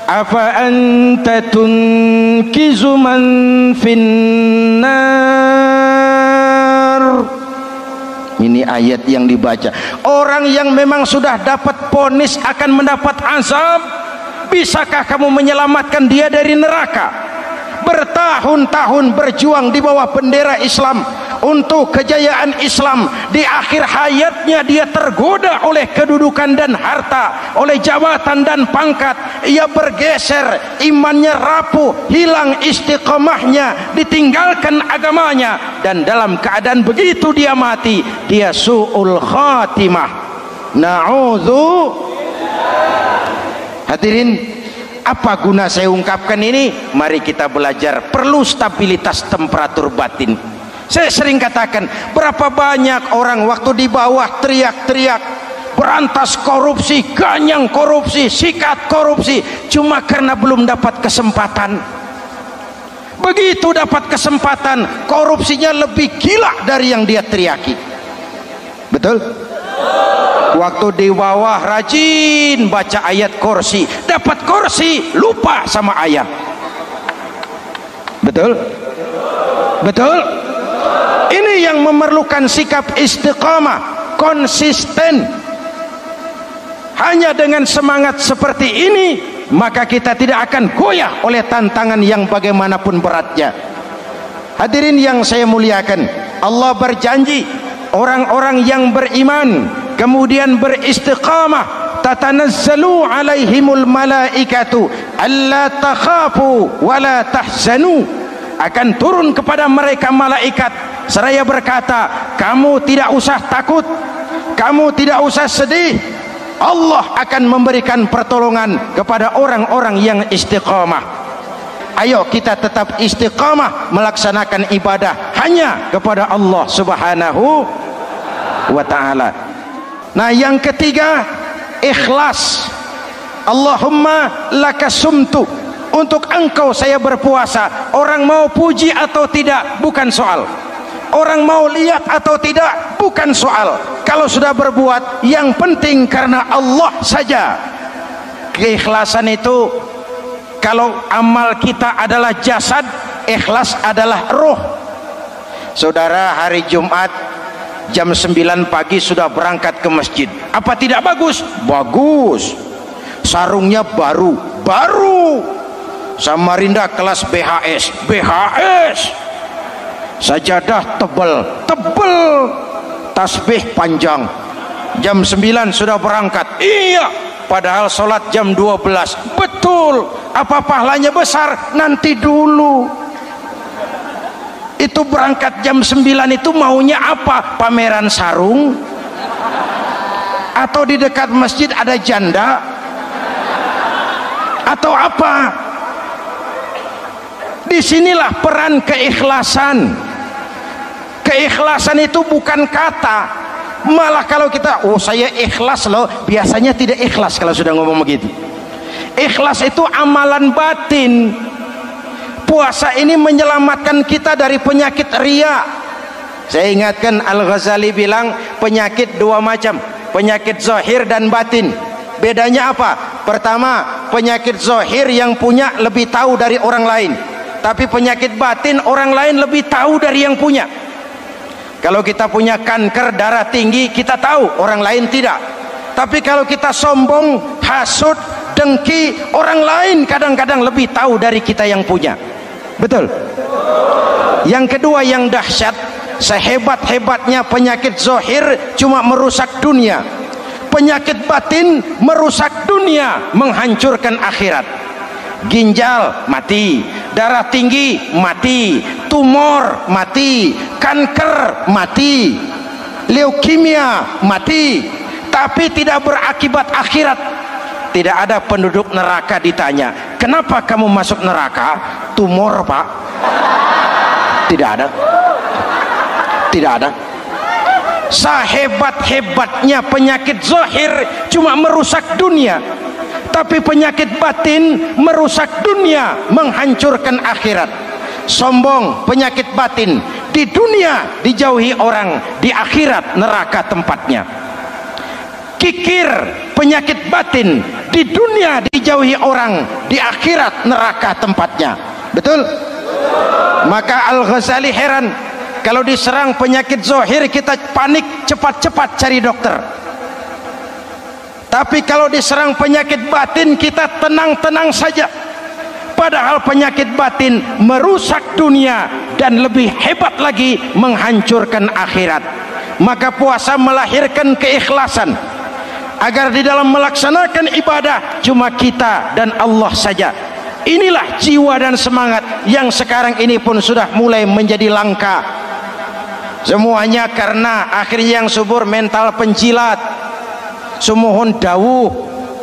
Speaker 2: afa anta tunkizu man finnar. Ini ayat yang dibaca. Orang yang memang sudah dapat vonis akan mendapat azab, bisakah kamu menyelamatkan dia dari neraka? Bertahun-tahun berjuang di bawah bendera Islam untuk kejayaan Islam, di akhir hayatnya dia tergoda oleh kedudukan dan harta, oleh jabatan dan pangkat. Ia bergeser, imannya rapuh, hilang istiqomahnya, ditinggalkan agamanya, dan dalam keadaan begitu dia mati, dia su'ul khatimah. Na'udzu. Hadirin, apa guna saya ungkapkan ini? Mari kita belajar, perlu stabilitas temperatur batin. Saya sering katakan, berapa banyak orang waktu di bawah teriak-teriak berantas korupsi, ganyang korupsi, sikat korupsi, cuma karena belum dapat kesempatan. Begitu dapat kesempatan, korupsinya lebih gila dari yang dia teriaki. Betul? Waktu di bawah rajin baca ayat kursi, dapat kursi lupa sama ayat. Betul? Betul? Ini yang memerlukan sikap istiqamah, konsisten. Hanya dengan semangat seperti ini, maka kita tidak akan goyah oleh tantangan yang bagaimanapun beratnya. Hadirin yang saya muliakan, Allah berjanji orang-orang yang beriman kemudian beristiqamah, tatanazzalu alaihimul malaikatu alla takhafu wala tahzanu, akan turun kepada mereka malaikat seraya berkata, kamu tidak usah takut, kamu tidak usah sedih, Allah akan memberikan pertolongan kepada orang-orang yang istiqamah. Ayo kita tetap istiqamah melaksanakan ibadah hanya kepada Allah Subhanahu wa ta'ala. Nah, yang ketiga, ikhlas. Allahumma lakasumtu, untuk engkau saya berpuasa. Orang mau puji atau tidak bukan soal, orang mau lihat atau tidak bukan soal. Kalau sudah berbuat, yang penting karena Allah saja. Keikhlasan itu, kalau amal kita adalah jasad, ikhlas adalah roh. Saudara, hari Jumat jam 9 pagi sudah berangkat ke masjid. Apa tidak bagus? Bagus. Sarungnya baru. Samarinda kelas BHS. Sajadah tebal. Tasbih panjang. Jam 9 sudah berangkat. Iya, padahal sholat jam 12. Betul. Apa pahalanya besar? Nanti dulu. Itu berangkat jam 9 itu maunya apa? Pameran sarung? Atau di dekat masjid ada janda? Atau apa? Disinilah peran keikhlasan. Keikhlasan itu bukan kata. Malah kalau kita, oh saya ikhlas loh, biasanya tidak ikhlas kalau sudah ngomong begitu. Ikhlas itu amalan batin. Puasa ini menyelamatkan kita dari penyakit riya. Saya ingatkan Al-Ghazali bilang penyakit dua macam, penyakit zahir dan batin. Bedanya apa? Pertama, penyakit zahir yang punya lebih tahu dari orang lain, tapi penyakit batin orang lain lebih tahu dari yang punya. Kalau kita punya kanker darah tinggi, kita tahu, orang lain tidak. Tapi kalau kita sombong, hasud, dengki, orang lain kadang-kadang lebih tahu dari kita yang punya. Betul? Yang kedua yang dahsyat, sehebat-hebatnya penyakit zahir cuma merusak dunia, penyakit batin merusak dunia, menghancurkan akhirat. Ginjal mati, darah tinggi mati, tumor mati, kanker mati, leukemia mati, tapi tidak berakibat akhirat. Tidak ada penduduk neraka ditanya, kenapa kamu masuk neraka? Tumor pak. Tidak ada. Tidak ada. Sehebat-hebatnya penyakit zahir cuma merusak dunia, tapi penyakit batin merusak dunia, menghancurkan akhirat. Sombong, penyakit batin, di dunia dijauhi orang, di akhirat neraka tempatnya. Kikir, penyakit batin, di dunia dijauhi orang, di akhirat neraka tempatnya. Betul? Maka Al-Ghazali heran, kalau diserang penyakit zahir kita panik, cepat-cepat cari dokter. Tapi kalau diserang penyakit batin kita tenang-tenang saja. Padahal penyakit batin merusak dunia dan lebih hebat lagi menghancurkan akhirat. Maka puasa melahirkan keikhlasan, agar di dalam melaksanakan ibadah cuma kita dan Allah saja. Inilah jiwa dan semangat yang sekarang ini pun sudah mulai menjadi langka. Semuanya karena akhirnya yang subur mental penjilat. Sumuhun dawuh,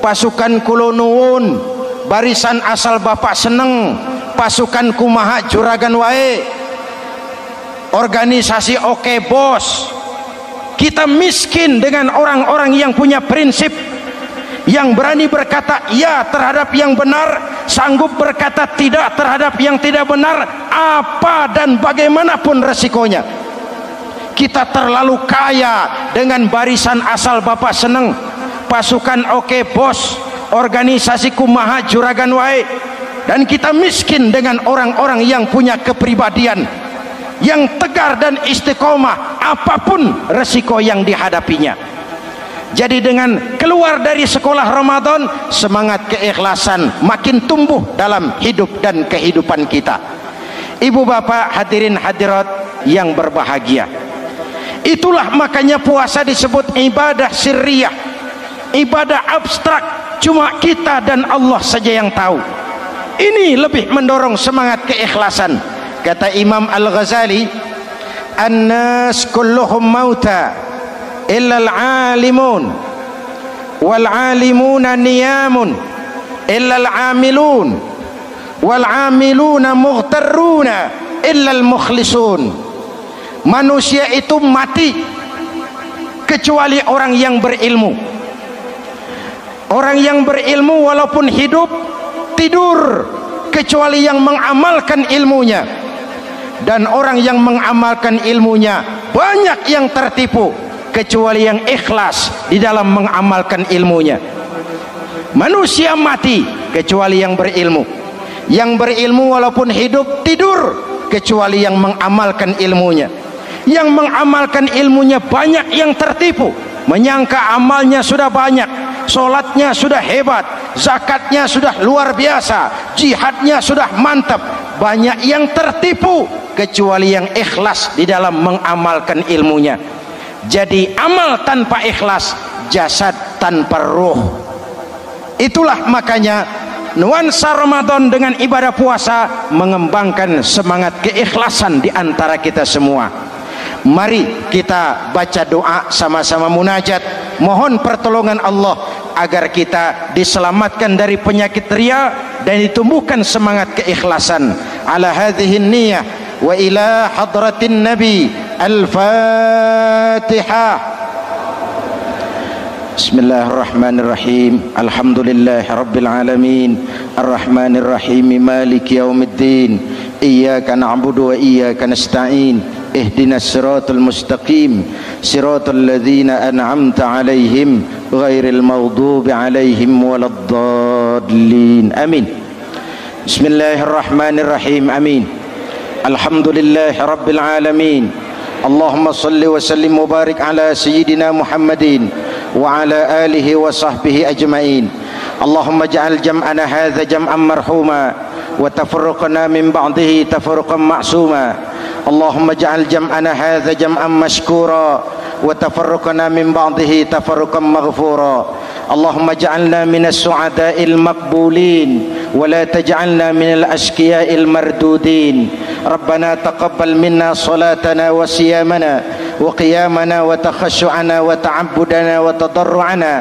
Speaker 2: pasukan kulonuun, barisan asal bapak seneng, pasukan kumaha juragan wae, organisasi oke bos. Kita miskin dengan orang-orang yang punya prinsip, yang berani berkata ya terhadap yang benar, sanggup berkata tidak terhadap yang tidak benar, apa dan bagaimanapun resikonya. Kita terlalu kaya dengan barisan asal bapak seneng, pasukan oke bos, organisasi kumaha juragan wae, dan kita miskin dengan orang-orang yang punya kepribadian, yang tegar dan istiqomah apapun resiko yang dihadapinya. Jadi dengan keluar dari sekolah Ramadan, semangat keikhlasan makin tumbuh dalam hidup dan kehidupan kita. Ibu bapak hadirin hadirat yang berbahagia, itulah makanya puasa disebut ibadah sirriyah, ibadah abstrak, cuma kita dan Allah saja yang tahu. Ini lebih mendorong semangat keikhlasan. Kata Imam Al-Ghazali, an-nas kulluhum mauta illa al-alimun wal alimuna niyamun illa al-amilun wal amiluna mughtarruna illa al-mukhlisun. Manusia itu mati kecuali orang yang berilmu. Orang yang berilmu walaupun hidup tidur kecuali yang mengamalkan ilmunya. Dan orang yang mengamalkan ilmunya banyak yang tertipu kecuali yang ikhlas di dalam mengamalkan ilmunya. Manusia mati kecuali yang berilmu. Yang berilmu walaupun hidup tidur kecuali yang mengamalkan ilmunya. Yang mengamalkan ilmunya banyak yang tertipu, menyangka amalnya sudah banyak, solatnya sudah hebat, zakatnya sudah luar biasa, jihadnya sudah mantap. Banyak yang tertipu kecuali yang ikhlas di dalam mengamalkan ilmunya. Jadi amal tanpa ikhlas, jasad tanpa ruh. Itulah makanya nuansa Ramadan dengan ibadah puasa mengembangkan semangat keikhlasan di antara kita semua. Mari kita baca doa sama-sama munajat, mohon pertolongan Allah agar kita diselamatkan dari penyakit riya dan ditumbuhkan semangat keikhlasan. Ala hadhihi niyyah wa ila hadratin nabi. Al-Fatihah. Bismillahirrahmanirrahim. Alhamdulillahirabbil alamin. Arrahmanir rahim. Maliki yaumiddin. Iyyaka na'budu wa iyyaka nasta'in. Ihdinas siratal mustaqim. Siratal ladzina an'amta 'alaihim ghairil maghdubi 'alaihim waladdallin. Amin. Bismillahirrahmanirrahim. Amin. Alhamdulillahirabbil alamin. Allahumma salli wa sallim wa barik ala sayyidina Muhammadin wa ala alihi wa sahbihi ajma'in. Allahumma ja'al jam'ana hadha jam'an marhuma wa tafarruqana min ba'dihi tafarruqan ma'suma. Allahumma ja'al jam'ana hadha jam'an mashkura wa tafarruqana min ba'dihi tafarruqan maghfura. Allahumma ja'alna minas su'ada'il maqbulin wa la taj'alna minal ashqiya'il mardudin. Rabbana taqabbal minna salatana wa siyamana wa qiyamana wa takhashu'ana wa ta'abbudana wa tadarru'ana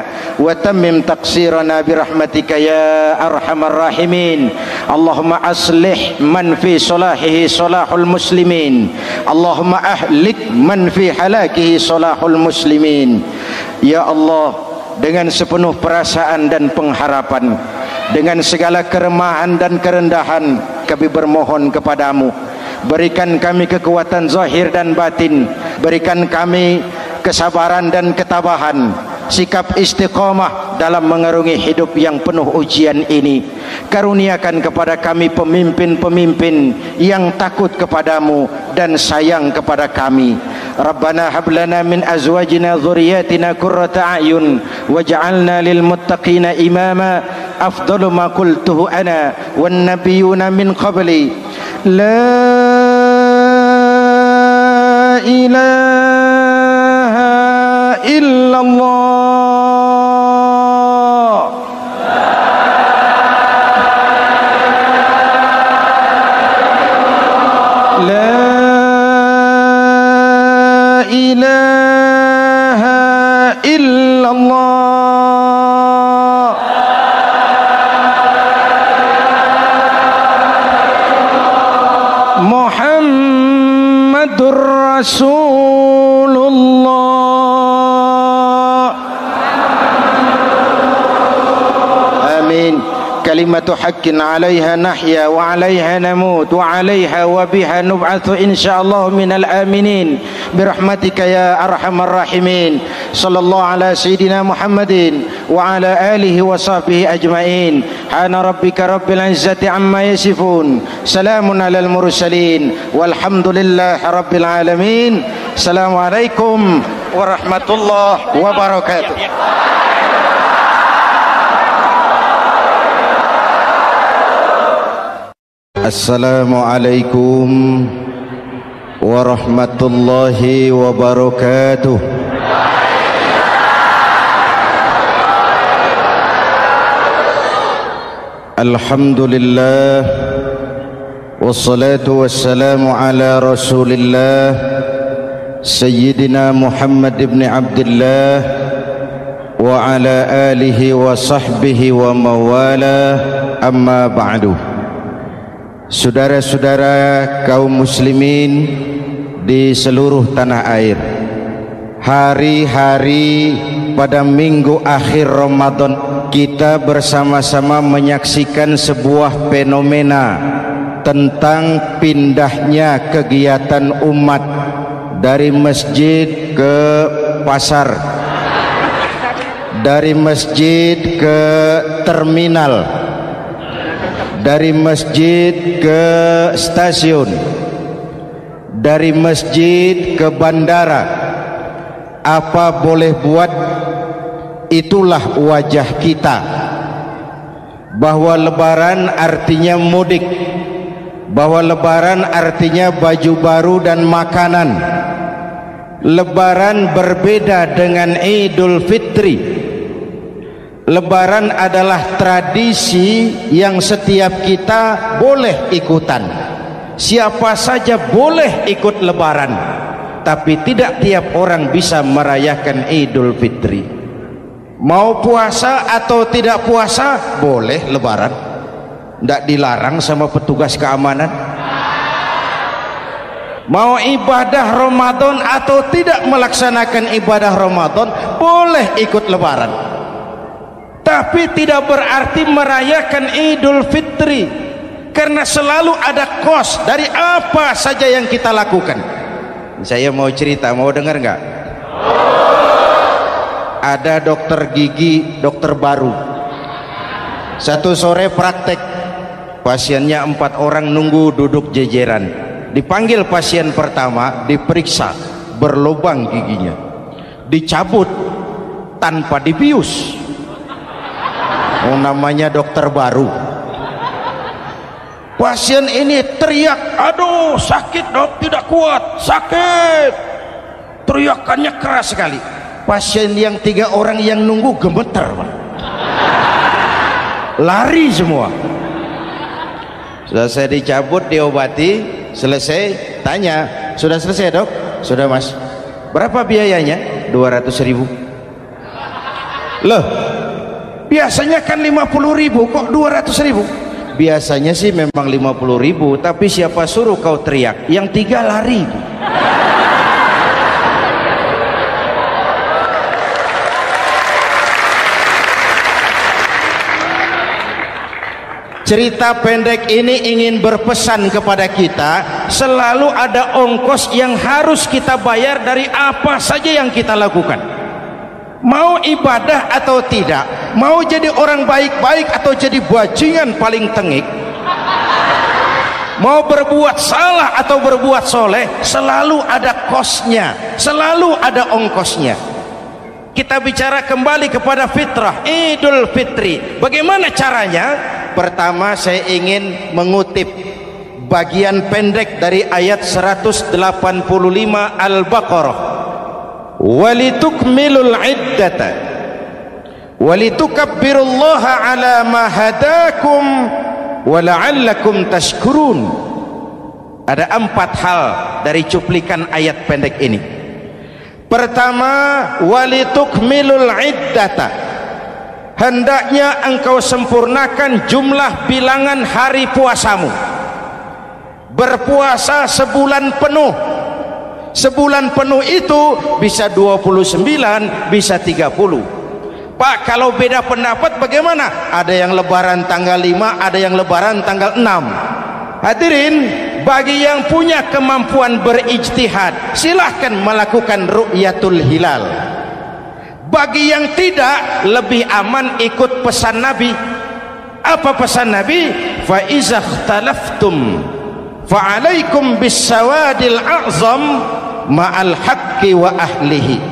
Speaker 2: wa tammim taqsirana birahmatika ya arhamar rahimin. Allahumma aslih man fi salahihi salahul muslimin. Allahumma ahlik man fi halakihi salahul muslimin. Ya Allah, dengan sepenuh perasaan dan pengharapan, dengan segala keremahan dan kerendahan, kami bermohon kepadamu, berikan kami kekuatan zahir dan batin, berikan kami kesabaran dan ketabahan, sikap istiqamah dalam mengarungi hidup yang penuh ujian ini. Karuniakan kepada kami pemimpin-pemimpin yang takut kepadamu dan sayang kepada kami. Rabbana hablana min azwajina dhurriyyatina qurrata a'yun waj'alna lil muttaqina imama. Afdalu ma qultuhu ana wan nabiyyuna min qabli. La ilaha illallah. Muhammadur Rasulullah. Amin. Kalimatu haqqin 'alaiha nahya wa 'alaiha namut wa 'alaiha wa biha nub'atsu insyaallah minal aminin birahmatika ya arhamar rahimin. Sallallahu ala sayyidina Muhammadin wa ala alihi wa sahbihi ajma'in. Hana rabbika rabbil izzati amma yasifun. Salamun alal mursalin walhamdulillahi rabbil alamin. Assalamualaikum warahmatullahi wabarakatuh. Assalamualaikum warahmatullahi wabarakatuh. Alhamdulillah wassalatu wassalamu ala Rasulillah Sayyidina Muhammad ibn Abdullah wa ala alihi wa sahbihi wa mawala. Amma ba'du. Saudara-saudara kaum muslimin di seluruh tanah air, hari-hari pada minggu akhir Ramadan kita bersama-sama menyaksikan sebuah fenomena tentang pindahnya kegiatan umat dari masjid ke pasar, dari masjid ke terminal, dari masjid ke stasiun, dari masjid ke bandara, apa boleh buat, itulah wajah kita. Bahwa lebaran artinya mudik, bahwa lebaran artinya baju baru dan makanan. Lebaran berbeda dengan Idul Fitri. Lebaran adalah tradisi yang setiap kita boleh ikutan. Siapa saja boleh ikut lebaran, tapi tidak tiap orang bisa merayakan Idul Fitri. Mau puasa atau tidak puasa boleh lebaran, tidak dilarang sama petugas keamanan. Mau ibadah Ramadan atau tidak melaksanakan ibadah Ramadan boleh ikut lebaran, tapi tidak berarti merayakan Idul Fitri, karena selalu ada kos dari apa saja yang kita lakukan. Saya mau cerita, mau dengar nggak? Ada dokter gigi, dokter baru, satu sore praktek, pasiennya 4 orang nunggu duduk jejeran. Dipanggil pasien pertama, diperiksa, berlubang giginya, dicabut tanpa dibius. Oh, namanya dokter baru. Pasien ini teriak, aduh sakit dok, tidak kuat, sakit. Teriakannya keras sekali. Pasien yang 3 orang yang nunggu gemeter, lari semua. Sudah saya dicabut, diobati, selesai, tanya, sudah selesai dok? Sudah mas. Berapa biayanya? 200.000. Loh, biasanya kan 50.000, kok 200.000? Biasanya sih memang 50.000, tapi siapa suruh kau teriak? Yang 3 lari. Cerita pendek ini ingin berpesan kepada kita, selalu ada ongkos yang harus kita bayar dari apa saja yang kita lakukan. Mau ibadah atau tidak, mau jadi orang baik-baik atau jadi bajingan paling tengik, mau berbuat salah atau berbuat soleh, selalu ada kosnya, selalu ada ongkosnya. Kita bicara kembali kepada fitrah, Idul Fitri. Bagaimana caranya? Pertama, saya ingin mengutip bagian pendek dari ayat 185 Al-Baqarah. Walitukmilul iddata walitukabbirullaha ala ma hadakum wala'allakum tashkurun. Ada 4 hal dari cuplikan ayat pendek ini. Pertama, walitukmilul iddata, hendaknya engkau sempurnakan jumlah bilangan hari puasamu. Berpuasa sebulan penuh. Sebulan penuh itu bisa 29, bisa 30. Pak, kalau beda pendapat bagaimana? Ada yang lebaran tanggal 5, ada yang lebaran tanggal 6. Hadirin, bagi yang punya kemampuan berijtihad, silahkan melakukan ru'yatul hilal. Bagi yang tidak, lebih aman ikut pesan Nabi. Apa pesan Nabi? Fa iza ikhtalaftum fa alaikum bisawadil a'zam ma'al haqqi wa ahlihi.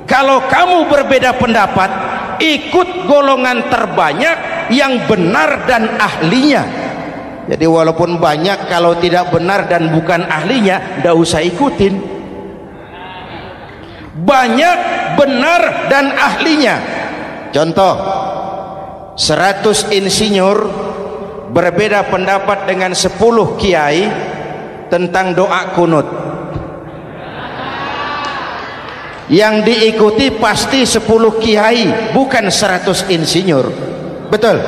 Speaker 2: Kalau kamu berbeda pendapat, ikut golongan terbanyak yang benar dan ahlinya. Jadi walaupun banyak, kalau tidak benar dan bukan ahlinya, tidak usah ikutin. Banyak benar dan ahlinya. Contoh, 100 insinyur berbeda pendapat dengan 10 kiai tentang doa kunut. Yang diikuti pasti 10 kiai, bukan 100 insinyur. Betul?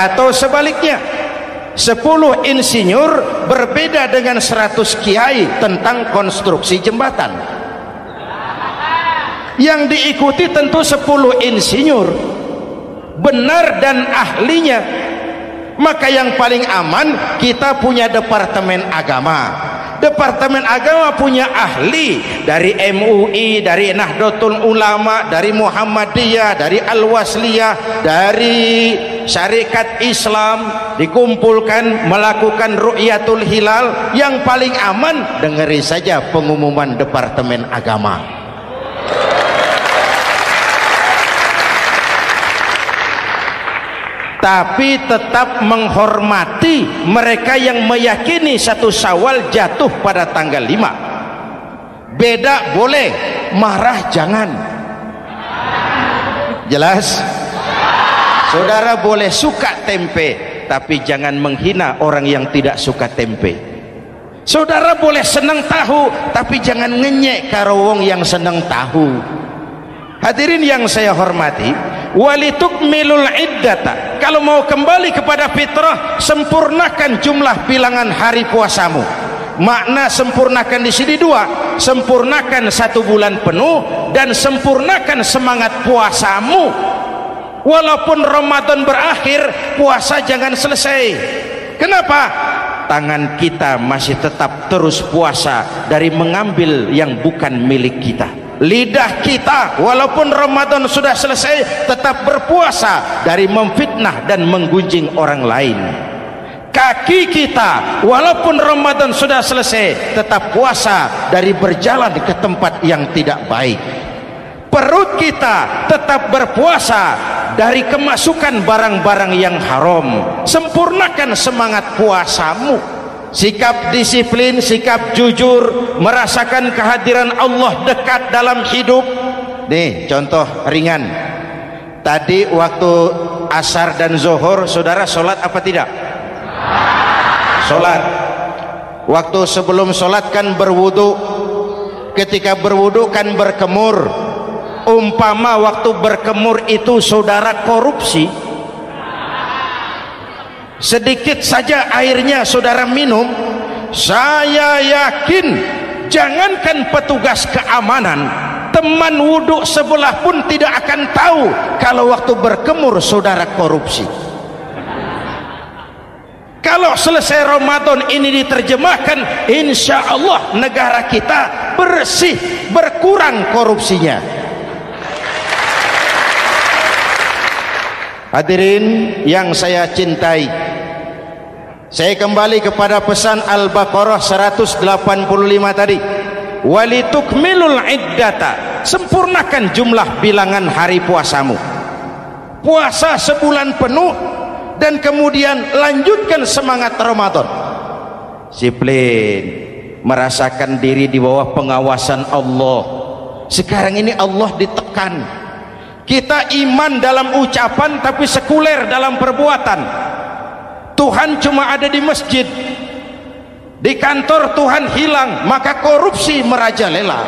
Speaker 2: Atau sebaliknya, 10 insinyur berbeda dengan 100 kiai tentang konstruksi jembatan. Yang diikuti tentu 10 insinyur, benar dan ahlinya. Maka yang paling aman, kita punya departemen agama. Departemen Agama punya ahli dari MUI, dari Nahdlatul Ulama, dari Muhammadiyah, dari Al-Wasliyah, dari Syarikat Islam, dikumpulkan melakukan ru'yatul hilal. Yang paling aman, dengeri saja pengumuman Departemen Agama. Tapi tetap menghormati mereka yang meyakini 1 Syawal jatuh pada tanggal 5. Beda boleh, marah jangan. Jelas? Saudara boleh suka tempe, tapi jangan menghina orang yang tidak suka tempe. Saudara boleh senang tahu, tapi jangan ngenyek karo wong yang senang tahu. Hadirin yang saya hormati, walitukmilul iddata, kalau mau kembali kepada fitrah, sempurnakan jumlah bilangan hari puasamu. Makna sempurnakan di sini 2, sempurnakan 1 bulan penuh dan sempurnakan semangat puasamu. Walaupun Ramadan berakhir, puasa jangan selesai. Kenapa? Tangan kita masih tetap terus puasa dari mengambil yang bukan milik kita. Lidah kita walaupun Ramadan sudah selesai tetap berpuasa dari memfitnah dan menggunjing orang lain. Kaki kita walaupun Ramadan sudah selesai tetap puasa dari berjalan ke tempat yang tidak baik. Perut kita tetap berpuasa dari kemasukan barang-barang yang haram. Sempurnakan semangat puasamu. Sikap disiplin, sikap jujur, merasakan kehadiran Allah dekat dalam hidup. Nih contoh ringan. Tadi waktu asar dan zuhur saudara sholat apa tidak? Sholat. Waktu sebelum sholat kan berwudu. Ketika berwudu kan berkemur. Umpama waktu berkemur itu saudara korupsi, sedikit saja airnya saudara minum, saya yakin jangankan petugas keamanan, teman wudhu sebelah pun tidak akan tahu kalau waktu berkemur saudara korupsi. Kalau selesai Ramadan ini diterjemahkan, insya Allah negara kita bersih, berkurang korupsinya. Hadirin yang saya cintai, saya kembali kepada pesan Al-Baqarah 185 tadi. Walitukmilul iddata, sempurnakan jumlah bilangan hari puasamu. Puasa sebulan penuh dan kemudian lanjutkan semangat Ramadan. Disiplin, merasakan diri di bawah pengawasan Allah. Sekarang ini Allah ditekan. Kita iman dalam ucapan tapi sekuler dalam perbuatan. Tuhan cuma ada di masjid, di kantor Tuhan hilang, maka korupsi merajalela.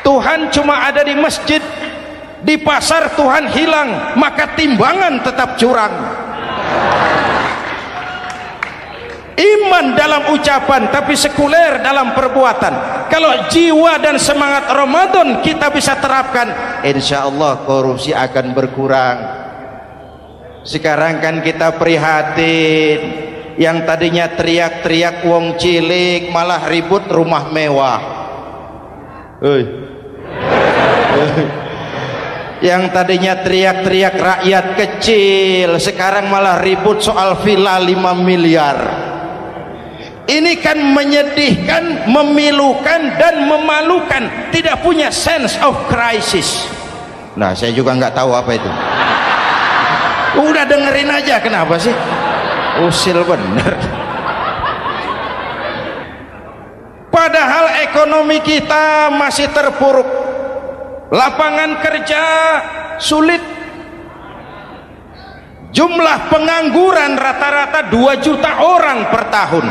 Speaker 2: Tuhan cuma ada di masjid, di pasar Tuhan hilang, maka timbangan tetap curang. Iman dalam ucapan tapi sekuler dalam perbuatan. Kalau jiwa dan semangat Ramadan kita bisa terapkan, insya Allah korupsi akan berkurang. Sekarang kan kita prihatin, yang tadinya teriak-teriak wong cilik malah ribut rumah mewah. Yang tadinya teriak-teriak rakyat kecil sekarang malah ribut soal villa 5 miliar. Ini kan menyedihkan, memilukan dan memalukan. Tidak punya sense of crisis. Nah, saya juga nggak tahu apa itu. Udah dengerin aja, kenapa sih? Usil bener. Padahal ekonomi kita masih terpuruk. Lapangan kerja sulit. Jumlah pengangguran rata-rata 2 juta orang per tahun.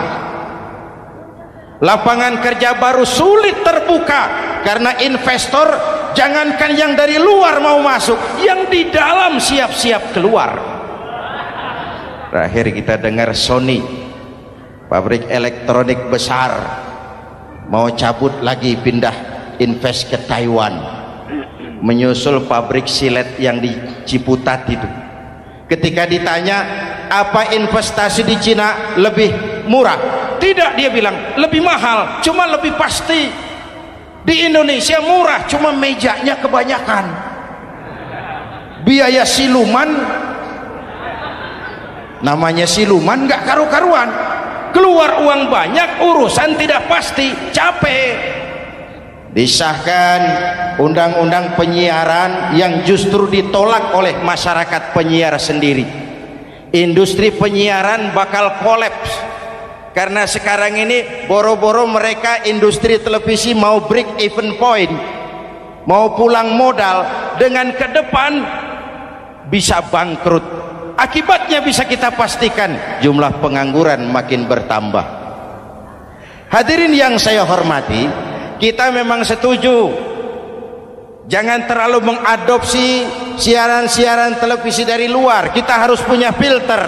Speaker 2: Lapangan kerja baru sulit terbuka karena investor, jangankan yang dari luar mau masuk, yang di dalam siap-siap keluar. Terakhir kita dengar Sony, pabrik elektronik besar, mau cabut lagi, pindah invest ke Taiwan, menyusul pabrik silet yang di Ciputat itu. Ketika ditanya, apa investasi di Cina lebih murah? Tidak, dia bilang lebih mahal, cuma lebih pasti. Di Indonesia murah, cuma mejanya kebanyakan. Biaya siluman, namanya siluman nggak karu-karuan. Keluar uang banyak, urusan tidak pasti, capek. Disahkan undang-undang penyiaran yang justru ditolak oleh masyarakat penyiar sendiri. Industri penyiaran bakal kolaps karena sekarang ini boro-boro mereka industri televisi mau break even point, mau pulang modal, dengan ke depan bisa bangkrut. Akibatnya bisa kita pastikan, jumlah pengangguran makin bertambah. Hadirin yang saya hormati, kita memang setuju jangan terlalu mengadopsi siaran-siaran televisi dari luar. Kita harus punya filter,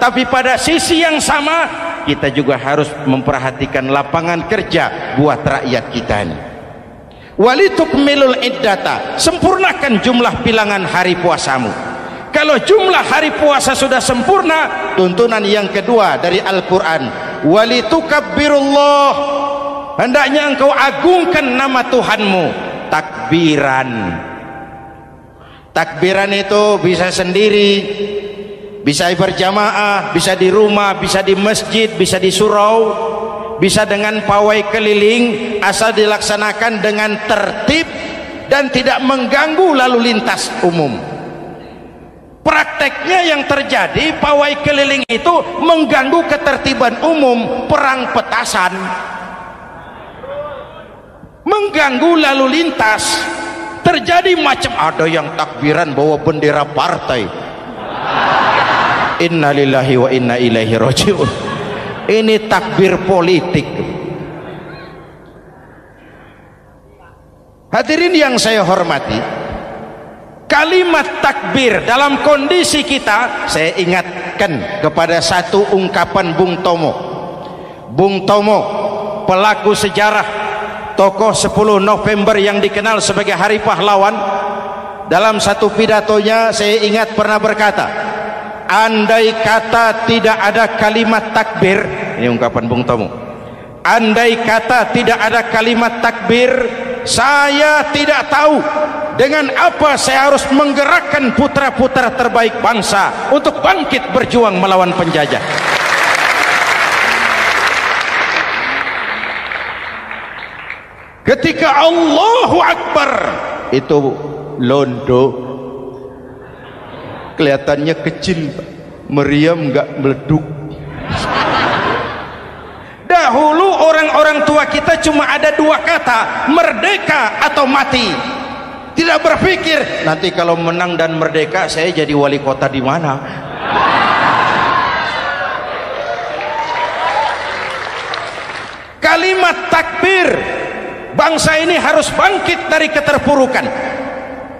Speaker 2: tapi pada sisi yang sama kita juga harus memperhatikan lapangan kerja buat rakyat kita ini. Walitukmilul iddata, sempurnakan jumlah bilangan hari puasamu. Kalau jumlah hari puasa sudah sempurna, tuntunan yang kedua dari Al-Quran, walitukabbirullah, hendaknya engkau agungkan nama Tuhanmu. Takbiran. Takbiran itu bisa sendiri, bisa berjamaah, bisa di rumah, bisa di masjid, bisa di surau, bisa dengan pawai keliling, asal dilaksanakan dengan tertib dan tidak mengganggu lalu lintas umum. Prakteknya yang terjadi, pawai keliling itu mengganggu ketertiban umum, perang petasan, mengganggu lalu lintas. Terjadi macam, ada yang takbiran bawa bendera partai. Innalillahi wa inna ilaihi raji'un. Ini takbir politik. Hadirin yang saya hormati, kalimat takbir dalam kondisi kita, saya ingatkan kepada satu ungkapan Bung Tomo. Bung Tomo, pelaku sejarah, tokoh 10 November yang dikenal sebagai Hari Pahlawan, dalam satu pidatonya saya ingat pernah berkata, andai kata tidak ada kalimat takbir, ini ungkapan Bung Tomo, andai kata tidak ada kalimat takbir, saya tidak tahu dengan apa saya harus menggerakkan putra-putra terbaik bangsa untuk bangkit berjuang melawan penjajah. Ketika Allahu Akbar itu londo, kelihatannya kecil, meriam nggak meleduk. Dahulu orang-orang tua kita cuma ada dua kata, merdeka atau mati. Tidak berpikir nanti kalau menang dan merdeka saya jadi wali kota di mana. Kalimat takbir, bangsa ini harus bangkit dari keterpurukan.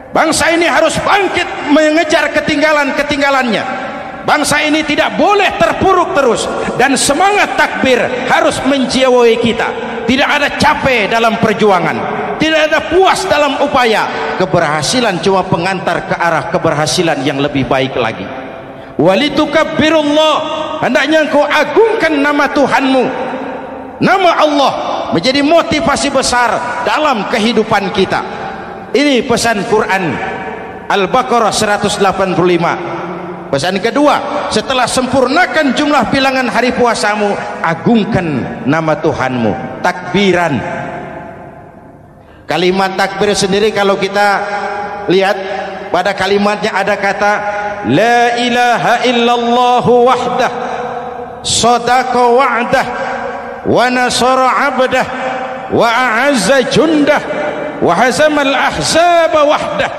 Speaker 2: Bangsa ini harus bangkit mengejar ketinggalan-ketinggalannya. Bangsa ini tidak boleh terpuruk terus, dan semangat takbir harus menjiwai kita. Tidak ada capek dalam perjuangan, tidak ada puas dalam upaya. Keberhasilan cuma pengantar ke arah keberhasilan yang lebih baik lagi. Walitukabbirullah, hendaknya engkau agungkan nama Tuhanmu. Nama Allah menjadi motivasi besar dalam kehidupan kita. Ini pesan Quran Al-Baqarah 185. Pesan kedua, setelah sempurnakan jumlah bilangan hari puasamu, agungkan nama Tuhanmu. Takbiran. Kalimat takbir sendiri kalau kita lihat pada kalimatnya ada kata la ilaha illallah wahdah sadaqa wa'dah wa nasara 'abdah wa a'azza jundah wa hazamal ahzaba wahdah.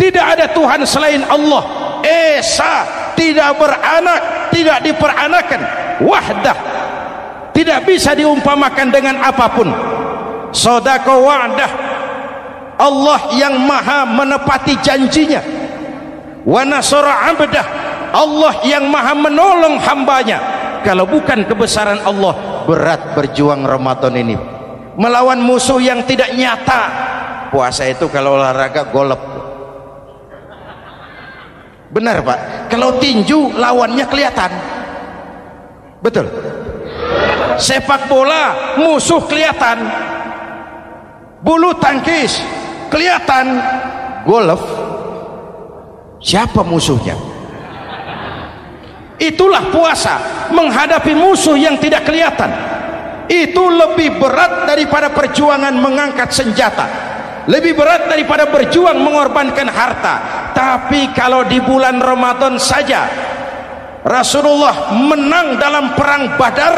Speaker 2: Tidak ada Tuhan selain Allah, esa, tidak beranak, tidak diperanakan, wahdah, tidak bisa diumpamakan dengan apapun. Sadaqa wa'dah, Allah yang maha menepati janjinya. Wa nasara 'abdah, Allah yang maha menolong hambanya. Kalau bukan kebesaran Allah, berat berjuang Ramadan ini melawan musuh yang tidak nyata. Puasa itu kalau olahraga golep. Benar Pak, Kalau tinju lawannya kelihatan. Betul. Sepak bola musuh kelihatan. Bulu tangkis kelihatan. Golf siapa musuhnya? Itulah puasa, menghadapi musuh yang tidak kelihatan. Itu lebih berat daripada perjuangan mengangkat senjata, lebih berat daripada berjuang mengorbankan harta. Tapi kalau di bulan Ramadan saja Rasulullah menang dalam perang Badar,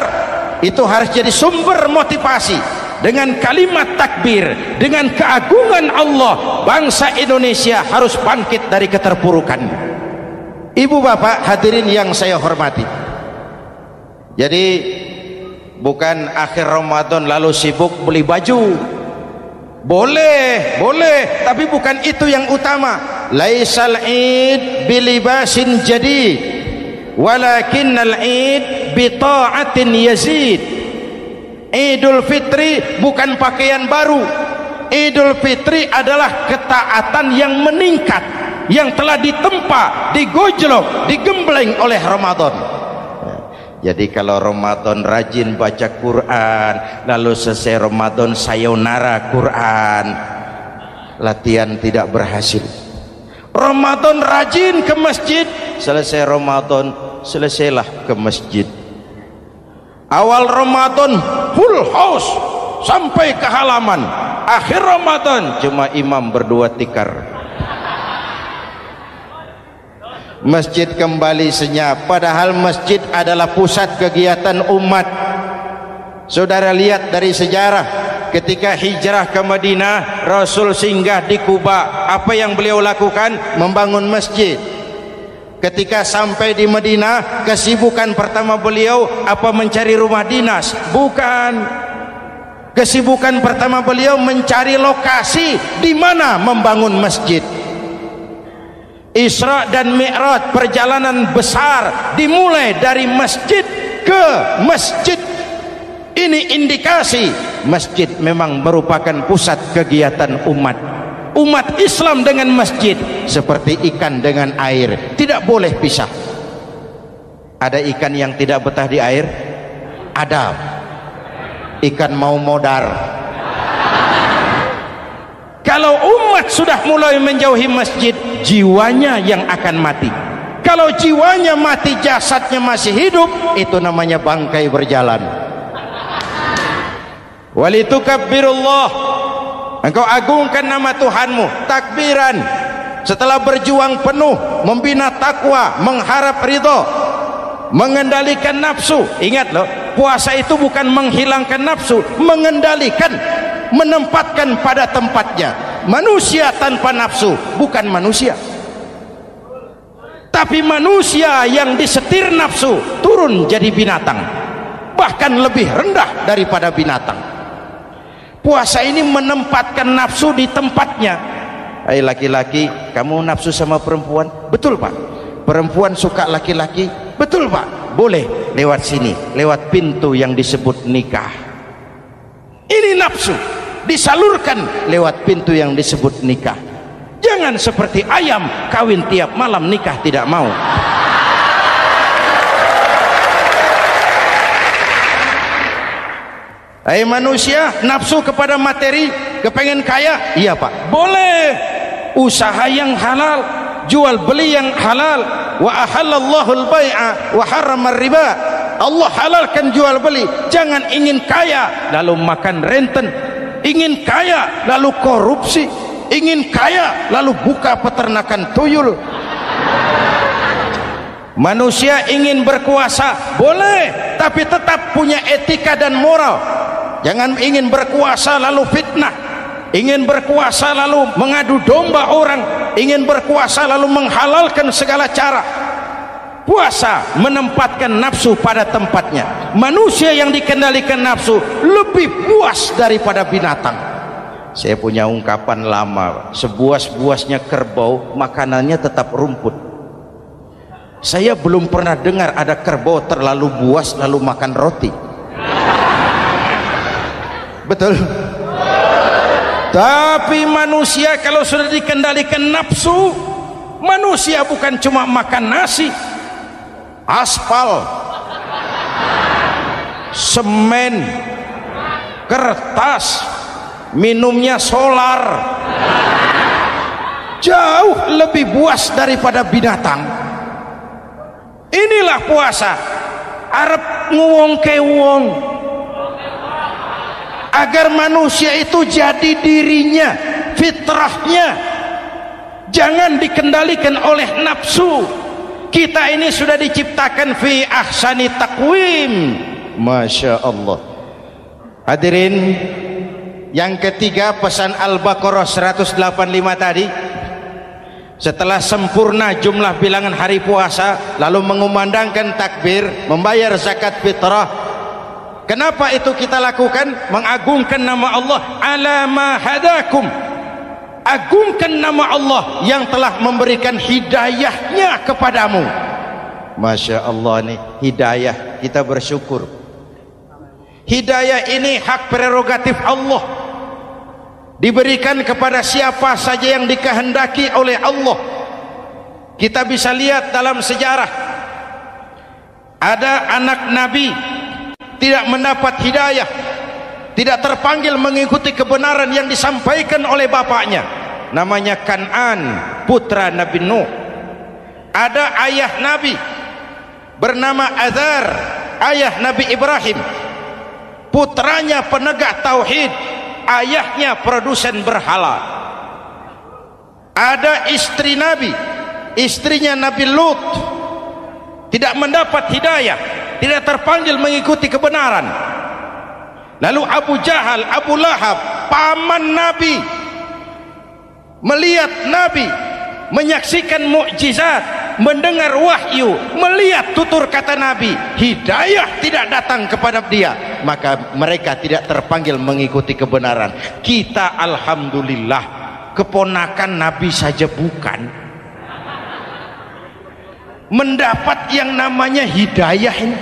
Speaker 2: itu harus jadi sumber motivasi. Dengan kalimat takbir, dengan keagungan Allah, bangsa Indonesia harus bangkit dari keterpurukan. Ibu bapak hadirin yang saya hormati, jadi bukan akhir Ramadan lalu sibuk beli baju. Boleh, tapi bukan itu yang utama. Laisal id bilibasin jadid, walakinnal id bita'atin yazid. Idul Fitri bukan pakaian baru. Idul Fitri adalah ketaatan yang meningkat, yang telah ditempa, digojlok, digembleng oleh Ramadan. Jadi kalau Ramadan rajin baca Quran, lalu selesai Ramadan sayonara Quran, latihan tidak berhasil. Ramadan rajin ke masjid, selesai Ramadan selesailah ke masjid. Awal Ramadan full house sampai ke halaman, akhir Ramadan cuma imam berdua tikar. Masjid kembali senyap, padahal masjid adalah pusat kegiatan umat. Saudara lihat dari sejarah, ketika hijrah ke Madinah, Rasul singgah di Kuba. Apa yang beliau lakukan? Membangun masjid. Ketika sampai di Madinah, kesibukan pertama beliau apa? Mencari rumah dinas? Bukan. Kesibukan pertama beliau mencari lokasi di mana membangun masjid. Isra dan Mi'raj, perjalanan besar dimulai dari masjid ke masjid. Ini indikasi masjid memang merupakan pusat kegiatan umat. Umat Islam dengan masjid seperti ikan dengan air, tidak boleh pisah. Ada ikan yang tidak betah di air? Ada. Ikan mau modar. Kalau umat sudah mulai menjauhi masjid, jiwanya yang akan mati. Kalau jiwanya mati, jasadnya masih hidup, itu namanya bangkai berjalan. Walitukabbirullah, engkau agungkan nama Tuhanmu. Takbiran, setelah berjuang penuh membina takwa, mengharap ridho, mengendalikan nafsu. Ingat loh, puasa itu bukan menghilangkan nafsu, mengendalikan, menempatkan pada tempatnya. Manusia tanpa nafsu bukan manusia, tapi manusia yang disetir nafsu turun jadi binatang, bahkan lebih rendah daripada binatang. Puasa ini menempatkan nafsu di tempatnya. Hai laki-laki, kamu nafsu sama perempuan? Betul pak. Perempuan suka laki-laki? Betul pak. Boleh lewat sini, lewat pintu yang disebut nikah. Ini nafsu disalurkan lewat pintu yang disebut nikah. Jangan seperti ayam kawin tiap malam, nikah tidak mau. Hai manusia, nafsu kepada materi, kepengen kaya? Iya pak, boleh. Usaha yang halal, jual beli yang halal. Wa ahallallahu al-bai'a wa harrama riba. Allah halalkan jual beli. Jangan ingin kaya lalu makan renten, ingin kaya lalu korupsi, ingin kaya lalu buka peternakan tuyul. Manusia ingin berkuasa, boleh, tapi tetap punya etika dan moral. Jangan ingin berkuasa lalu fitnah, ingin berkuasa lalu mengadu domba orang, ingin berkuasa lalu menghalalkan segala cara. Puasa menempatkan nafsu pada tempatnya. Manusia yang dikendalikan nafsu lebih puas daripada binatang. Saya punya ungkapan lama, sebuas-buasnya kerbau makanannya tetap rumput. Saya belum pernah dengar ada kerbau terlalu buas lalu makan roti. Betul. Tapi manusia kalau sudah dikendalikan nafsu, Manusia bukan cuma makan nasi, aspal, semen, kertas, minumnya solar, jauh lebih buas daripada binatang. Inilah puasa, arep nguwong kewong, agar manusia itu jadi dirinya, fitrahnya, jangan dikendalikan oleh nafsu. Kita ini sudah diciptakan fi ahsani taqwim. Masya Allah. Hadirin, yang ketiga pesan Al-Baqarah 185 tadi, setelah sempurna jumlah bilangan hari puasa, lalu mengumandangkan takbir, membayar zakat fitrah. Kenapa itu kita lakukan? Mengagungkan nama Allah, ala ma hadakum, agungkan nama Allah yang telah memberikan hidayahnya kepadamu. Masya Allah nih, hidayah, kita bersyukur. Hidayah ini hak prerogatif Allah, diberikan kepada siapa saja yang dikehendaki oleh Allah. Kita bisa lihat dalam sejarah, ada anak Nabi tidak mendapat hidayah, tidak terpanggil mengikuti kebenaran yang disampaikan oleh bapaknya, namanya Kan'an, putra Nabi Nuh. Ada ayah Nabi bernama Azar, ayah Nabi Ibrahim, putranya penegak tauhid, ayahnya produsen berhala. Ada istri Nabi, istrinya Nabi Lut, tidak mendapat hidayah, tidak terpanggil mengikuti kebenaran. Lalu Abu Jahal, Abu Lahab, paman Nabi, melihat Nabi, menyaksikan mukjizat, mendengar wahyu, melihat tutur kata Nabi, hidayah tidak datang kepada dia, maka mereka tidak terpanggil mengikuti kebenaran. Kita alhamdulillah keponakan Nabi saja bukan, mendapat yang namanya hidayah ini.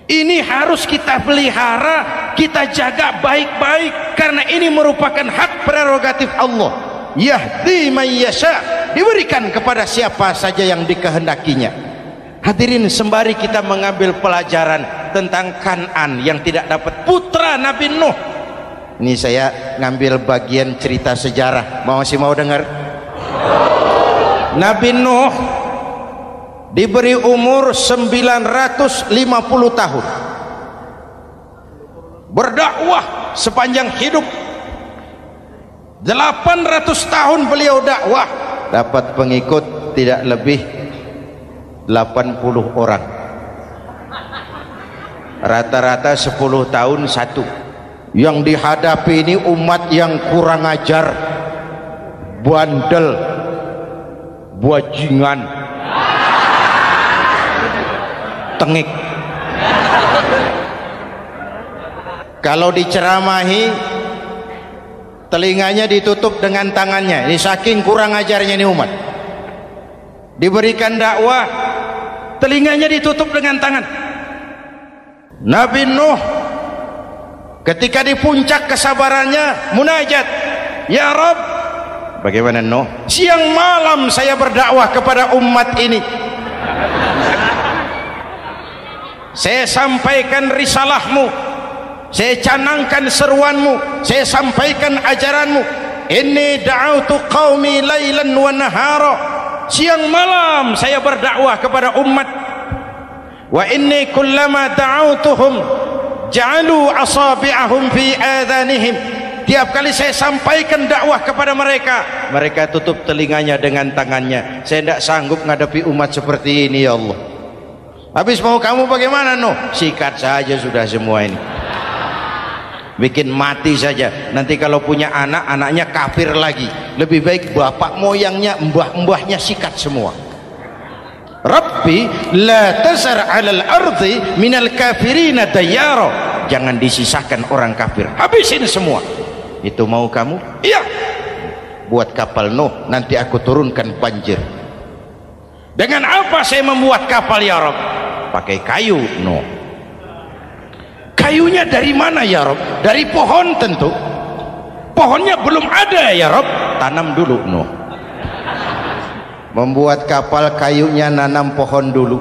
Speaker 2: Ini harus kita pelihara, kita jaga baik-baik, karena ini merupakan hak prerogatif Allah. Yahdi man yasha, diberikan kepada siapa saja yang dikehendakinya. Hadirin, sembari kita mengambil pelajaran tentang Kan'an yang tidak dapat, putra Nabi Nuh. Ini saya ngambil bagian cerita sejarah, masih mau dengar? Nabi Nuh diberi umur 950 tahun, berdakwah sepanjang hidup. 800 tahun beliau dakwah, dapat pengikut tidak lebih 80 orang, rata-rata 10 tahun satu. Yang dihadapi ini umat yang kurang ajar, bandel, bajingan, tengik. Kalau diceramahi, telinganya ditutup dengan tangannya. Ini saking kurang ajarnya ini umat. Diberikan dakwah, telinganya ditutup dengan tangan. Nabi Nuh ketika di puncak kesabarannya munajat, ya Rabb, bagaimana Nuh? Siang malam saya berdakwah kepada umat ini, saya sampaikan risalahmu, saya canangkan seruanmu, saya sampaikan ajaranmu. Inni da'autu qaumi lailan wa nahara, siang malam saya berdakwah kepada umat. Wa inni kullama da'autuhum ja'alu asabi'ahum fi adhanihim, tiap kali saya sampaikan dakwah kepada mereka, mereka tutup telinganya dengan tangannya. Saya tidak sanggup menghadapi umat seperti ini, ya Allah. Habis mau kamu bagaimana Nuh? Sikat saja sudah semua ini, bikin mati saja. Nanti kalau punya anak, anaknya kafir lagi, lebih baik bapak moyangnya, mbah-mbahnya sikat semua. Rabbi la tazar 'alal ardi minal kafirina dayyara, jangan disisakan orang kafir, habisin semua. Itu mau kamu? Iya. Buat kapal Nuh, nanti aku turunkan banjir. Dengan apa saya membuat kapal ya Rabb? Pakai kayu Nuh. Kayunya dari mana ya Rob? Dari pohon tentu. Pohonnya belum ada ya Rob. Tanam dulu Nuh. Membuat kapal kayunya nanam pohon dulu.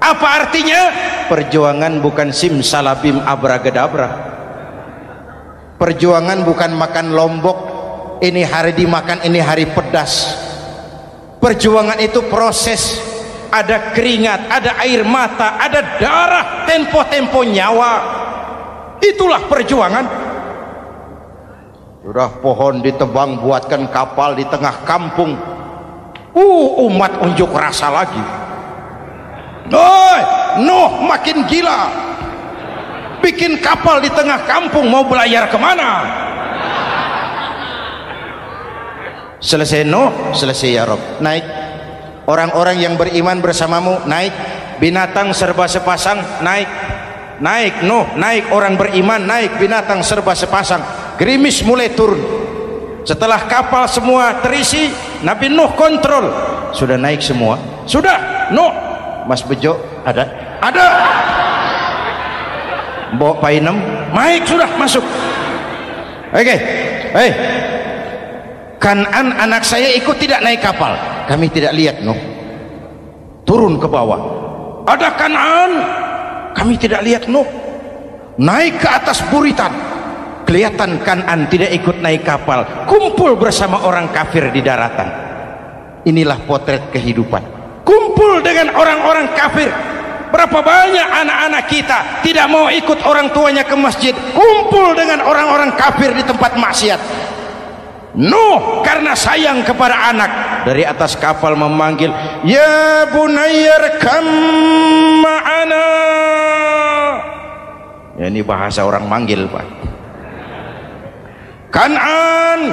Speaker 2: Apa artinya? Perjuangan bukan simsalabim abragadabra. Perjuangan bukan makan lombok, ini hari dimakan, ini hari pedas. Perjuangan itu proses. Ada keringat, ada air mata, ada darah, tempo-tempo nyawa. Itulah perjuangan. Sudah pohon ditebang, buatkan kapal di tengah kampung. Umat unjuk rasa lagi. Nuh makin gila, bikin kapal di tengah kampung, mau belayar kemana? Selesai Nuh, selesai ya Rob, naik. Orang-orang yang beriman bersamamu naik. Binatang serba sepasang naik. Naik Nuh, naik orang beriman, naik binatang serba sepasang. Gerimis mulai turun. Setelah kapal semua terisi, Nabi Nuh kontrol. Sudah naik semua? Sudah. Nuh, Mas Bejo ada? Ada. Bawa Painem, naik sudah, masuk. Oke. Hei, Kan'an anak saya ikut tidak naik kapal. Kami tidak lihat Nuh. Turun ke bawah. Ada Kan'an. Kami tidak lihat Nuh. Naik ke atas buritan. Kelihatan Kan'an tidak ikut naik kapal, kumpul bersama orang kafir di daratan. Inilah potret kehidupan. Kumpul dengan orang-orang kafir. Berapa banyak anak-anak kita tidak mau ikut orang tuanya ke masjid, kumpul dengan orang-orang kafir di tempat maksiat. Nuh karena sayang kepada anak, dari atas kapal memanggil, ya bunayya rkam ma'ana. Ya, ini bahasa orang manggil, Pak. Kan'an,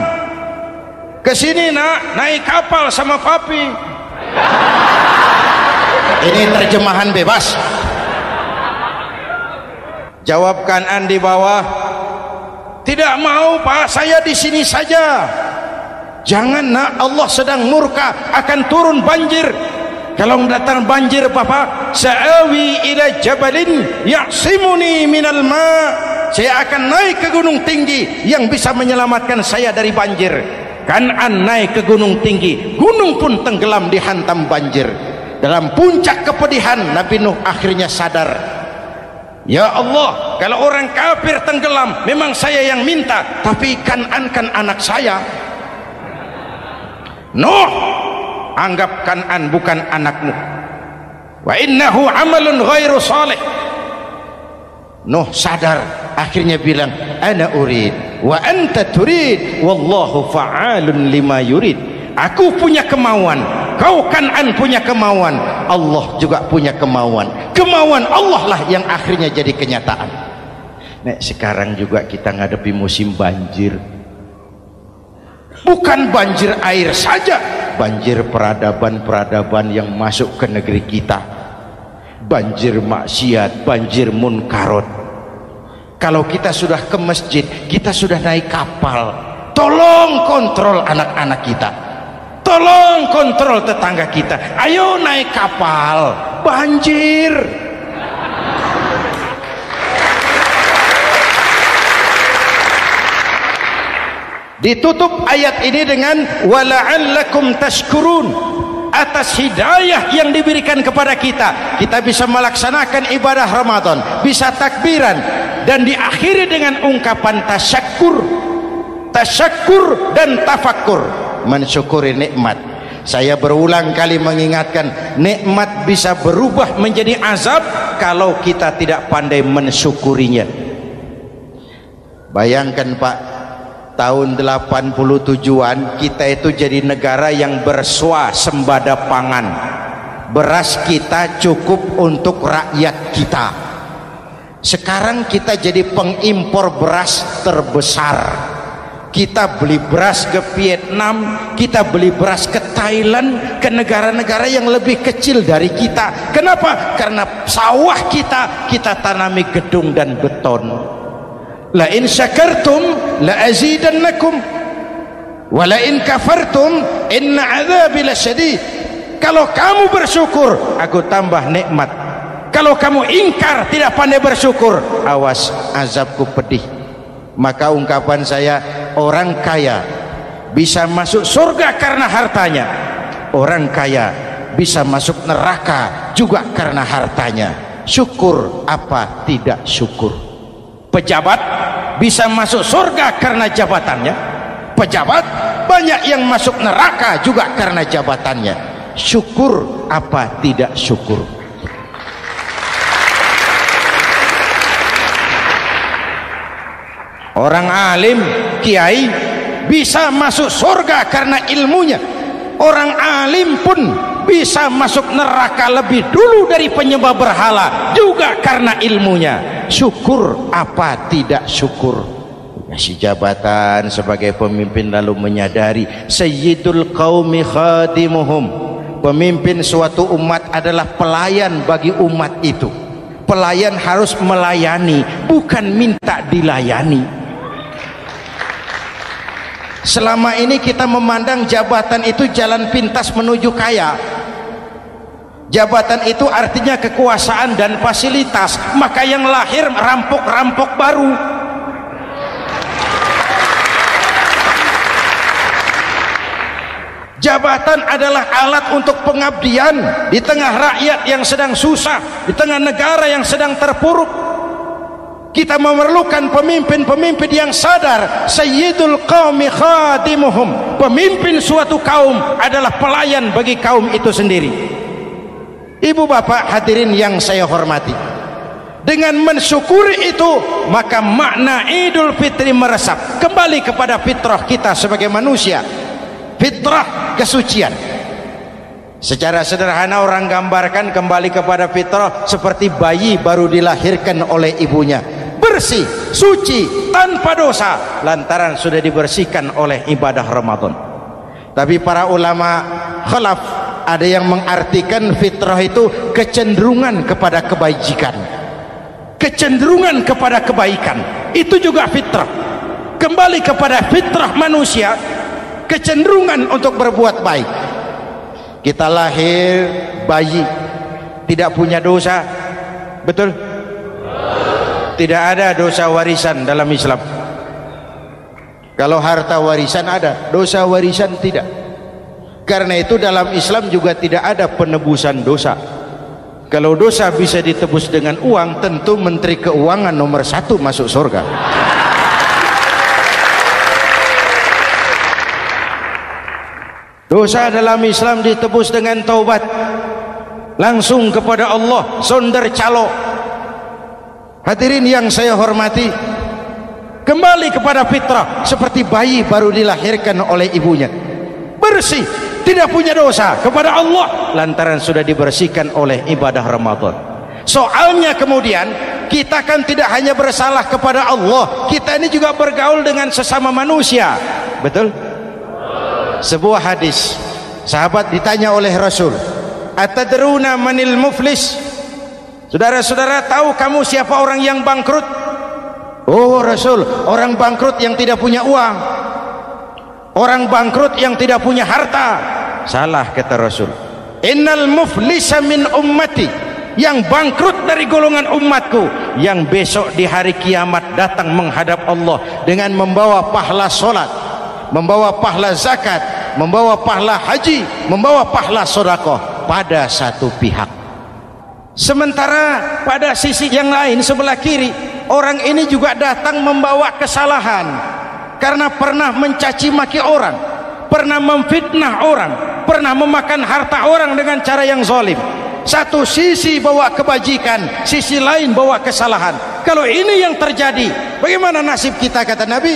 Speaker 2: kesini nak, naik kapal sama papi. Ini terjemahan bebas. Jawab Kan'an di bawah, tidak mau Pak, saya di sini saja. Jangan nak, Allah sedang murka, akan turun banjir. Kalau datang banjir Bapak, sa'awi ila jabalin ya'simuni minal ma'. Saya akan naik ke gunung tinggi yang bisa menyelamatkan saya dari banjir. Kan'an naik ke gunung tinggi, gunung pun tenggelam dihantam banjir. Dalam puncak kepedihan, Nabi Nuh akhirnya sadar, ya Allah, kalau orang kafir tenggelam memang saya yang minta, tapi Kan'an kan anak saya. Nuh, anggap Kan'an bukan anakmu. Wa innahu amalun ghairu salih. Nuh sadar, akhirnya bilang, ana urid wa anta turid wallahu fa'alun lima yurid. Aku punya kemauan, kau Kan'an punya kemauan, Allah juga punya kemauan. Kemauan Allah lah yang akhirnya jadi kenyataan. Nek sekarang juga kita ngadepi musim banjir. Bukan banjir air saja, banjir peradaban-peradaban yang masuk ke negeri kita. Banjir maksiat, banjir munkarot. Kalau kita sudah ke masjid, kita sudah naik kapal, tolong kontrol anak-anak kita, tolong kontrol tetangga kita. Ayo naik kapal, banjir. Ditutup ayat ini dengan wala'allakum tashkurun. Atas hidayah yang diberikan kepada kita, kita bisa melaksanakan ibadah Ramadan, bisa takbiran, dan diakhiri dengan ungkapan tasyakkur. Tasyakkur dan tafakkur, mensyukuri nikmat. Saya berulang kali mengingatkan, nikmat bisa berubah menjadi azab kalau kita tidak pandai mensyukurinya. Bayangkan Pak, tahun 87-an kita itu jadi negara yang berswasembada pangan. Beras kita cukup untuk rakyat kita. Sekarang kita jadi pengimpor beras terbesar. Kita beli beras ke Vietnam, kita beli beras ke Thailand, ke negara-negara yang lebih kecil dari kita. Kenapa? Karena sawah kita tanami gedung dan beton. La in syakartum la azidannakum wa la in kafartum inna adzabi lasyadid. Kalau kamu bersyukur, aku tambah nikmat. Kalau kamu ingkar, tidak pandai bersyukur, awas, azabku pedih. Maka ungkapan saya, orang kaya bisa masuk surga karena hartanya, orang kaya bisa masuk neraka juga karena hartanya. Syukur apa tidak syukur? Pejabat bisa masuk surga karena jabatannya. Pejabat banyak yang masuk neraka juga karena jabatannya. Syukur apa tidak syukur? Orang alim, kiai bisa masuk surga karena ilmunya. Orang alim pun bisa masuk neraka lebih dulu dari penyembah berhala juga karena ilmunya. Syukur apa tidak syukur? Kasih jabatan sebagai pemimpin lalu menyadari sayyidul qaumi khadimuhum. Pemimpin suatu umat adalah pelayan bagi umat itu. Pelayan harus melayani, bukan minta dilayani. Selama ini kita memandang jabatan itu jalan pintas menuju kaya. Jabatan itu artinya kekuasaan dan fasilitas, maka yang lahir rampok-rampok baru. Jabatan adalah alat untuk pengabdian di tengah rakyat yang sedang susah, di tengah negara yang sedang terpuruk. Kita memerlukan pemimpin-pemimpin yang sadar sayyidul qaumi khadimuhum. Pemimpin suatu kaum adalah pelayan bagi kaum itu sendiri. Ibu bapak hadirin yang saya hormati, dengan mensyukuri itu maka makna Idul Fitri meresap kembali kepada fitrah kita sebagai manusia. Fitrah kesucian. Secara sederhana orang gambarkan kembali kepada fitrah seperti bayi baru dilahirkan oleh ibunya, bersih, suci, tanpa dosa, lantaran sudah dibersihkan oleh ibadah Ramadan. Tapi para ulama khalaf ada yang mengartikan fitrah itu kecenderungan kepada kebajikan. Kecenderungan kepada kebaikan itu juga fitrah. Kembali kepada fitrah manusia, kecenderungan untuk berbuat baik. Kita lahir bayi tidak punya dosa, betul? Tidak ada dosa warisan dalam Islam. Kalau harta warisan ada, dosa warisan tidak. Karena itu dalam Islam juga tidak ada penebusan dosa. Kalau dosa bisa ditebus dengan uang, tentu Menteri Keuangan nomor 1 masuk surga. Dosa dalam Islam ditebus dengan taubat, langsung kepada Allah, sonder calo. Hadirin yang saya hormati, kembali kepada fitrah seperti bayi baru dilahirkan oleh ibunya, bersih, tidak punya dosa kepada Allah lantaran sudah dibersihkan oleh ibadah Ramadan. Soalnya kemudian kita kan tidak hanya bersalah kepada Allah, kita ini juga bergaul dengan sesama manusia, betul? Sebuah hadis, sahabat ditanya oleh Rasul, atadruna manil muflis? Saudara-saudara, tahu kamu siapa orang yang bangkrut? Oh Rasul, orang bangkrut yang tidak punya uang, orang bangkrut yang tidak punya harta. Salah kata Rasul, innal muflisa min ummati, yang bangkrut dari golongan umatku, yang besok di hari kiamat datang menghadap Allah dengan membawa pahala solat, membawa pahala zakat, membawa pahala haji, membawa pahala sedekah pada satu pihak. Sementara pada sisi yang lain sebelah kiri, orang ini juga datang membawa kesalahan karena pernah mencaci maki orang, pernah memfitnah orang, pernah memakan harta orang dengan cara yang zalim. Satu sisi bawa kebajikan, sisi lain bawa kesalahan. Kalau ini yang terjadi, bagaimana nasib kita? Kata Nabi,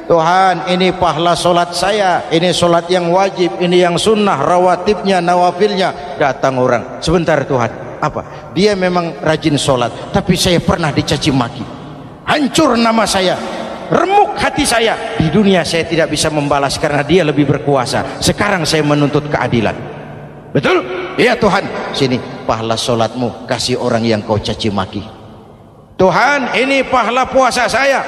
Speaker 2: Tuhan, ini pahala solat saya, ini solat yang wajib, ini yang sunnah, rawatibnya, nawafilnya. Datang orang, sebentar Tuhan, apa? Dia memang rajin solat, tapi saya pernah dicaci maki, hancur nama saya, remuk hati saya. Di dunia saya tidak bisa membalas karena dia lebih berkuasa. Sekarang saya menuntut keadilan. Betul? Iya Tuhan, sini pahala solatmu, kasih orang yang kau caci maki. Tuhan, ini pahala puasa saya,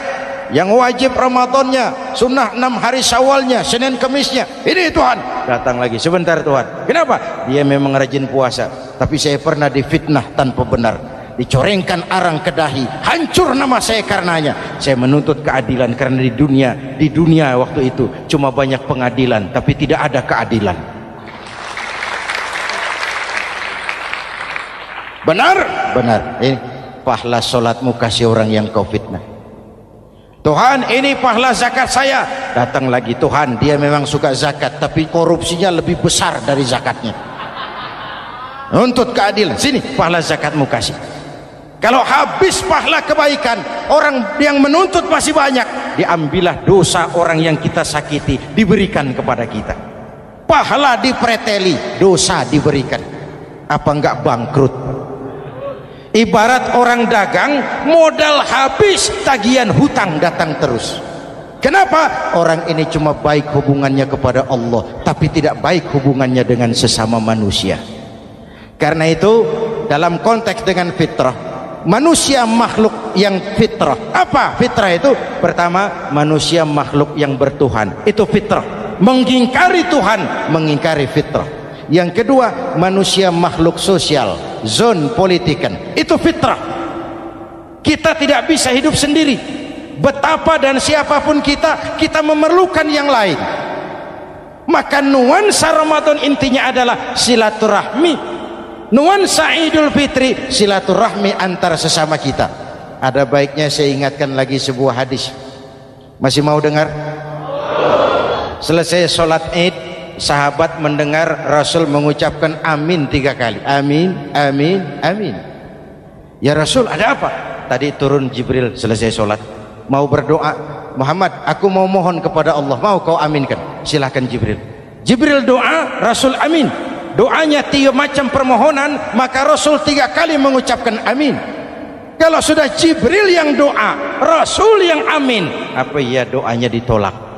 Speaker 2: yang wajib Ramadannya, sunnah 6 hari Syawalnya, Senin Kemisnya. Ini Tuhan. Datang lagi, sebentar Tuhan. Kenapa? Dia memang rajin puasa, tapi saya pernah difitnah tanpa benar, dicorengkan arang ke dahi, hancur nama saya karenanya. Saya menuntut keadilan karena di dunia waktu itu cuma banyak pengadilan, tapi tidak ada keadilan. Benar? Benar. Ini pahala solatmu kasih orang yang kau fitnah. Tuhan, ini pahala zakat saya. Datang lagi, Tuhan, dia memang suka zakat tapi korupsinya lebih besar dari zakatnya. Nuntut keadilan. Sini pahala zakatmu kasih. Kalau habis pahala kebaikan, orang yang menuntut masih banyak, diambillah dosa orang yang kita sakiti, diberikan kepada kita. Pahala dipreteli, dosa diberikan. Apa enggak bangkrut? Ibarat orang dagang, modal habis, tagihan hutang datang terus. Kenapa? Orang ini cuma baik hubungannya kepada Allah, tapi tidak baik hubungannya dengan sesama manusia. Karena itu, dalam konteks dengan fitrah, manusia makhluk yang fitrah. Apa fitrah itu? Pertama, manusia makhluk yang bertuhan. Itu fitrah. Mengingkari Tuhan, mengingkari fitrah. Yang kedua, manusia makhluk sosial, zon politikan. Itu fitrah. Kita tidak bisa hidup sendiri. Betapa dan siapapun kita memerlukan yang lain. Maka nuansa Ramadan intinya adalah silaturahmi. Nuansa Idul Fitri silaturahmi antara sesama kita. Ada baiknya saya ingatkan lagi sebuah hadis. Masih mau dengar? Selesai sholat Id, sahabat mendengar Rasul mengucapkan amin 3 kali. Amin, amin, amin. Ya Rasul, ada apa? Tadi turun Jibril selesai sholat, mau berdoa. Muhammad, aku mau mohon kepada Allah, mau kau aminkan? Silahkan Jibril. Jibril doa, Rasul amin. Doanya 3 macam permohonan, maka Rasul 3 kali mengucapkan amin. Kalau sudah Jibril yang doa, Rasul yang amin, apa iya doanya ditolak?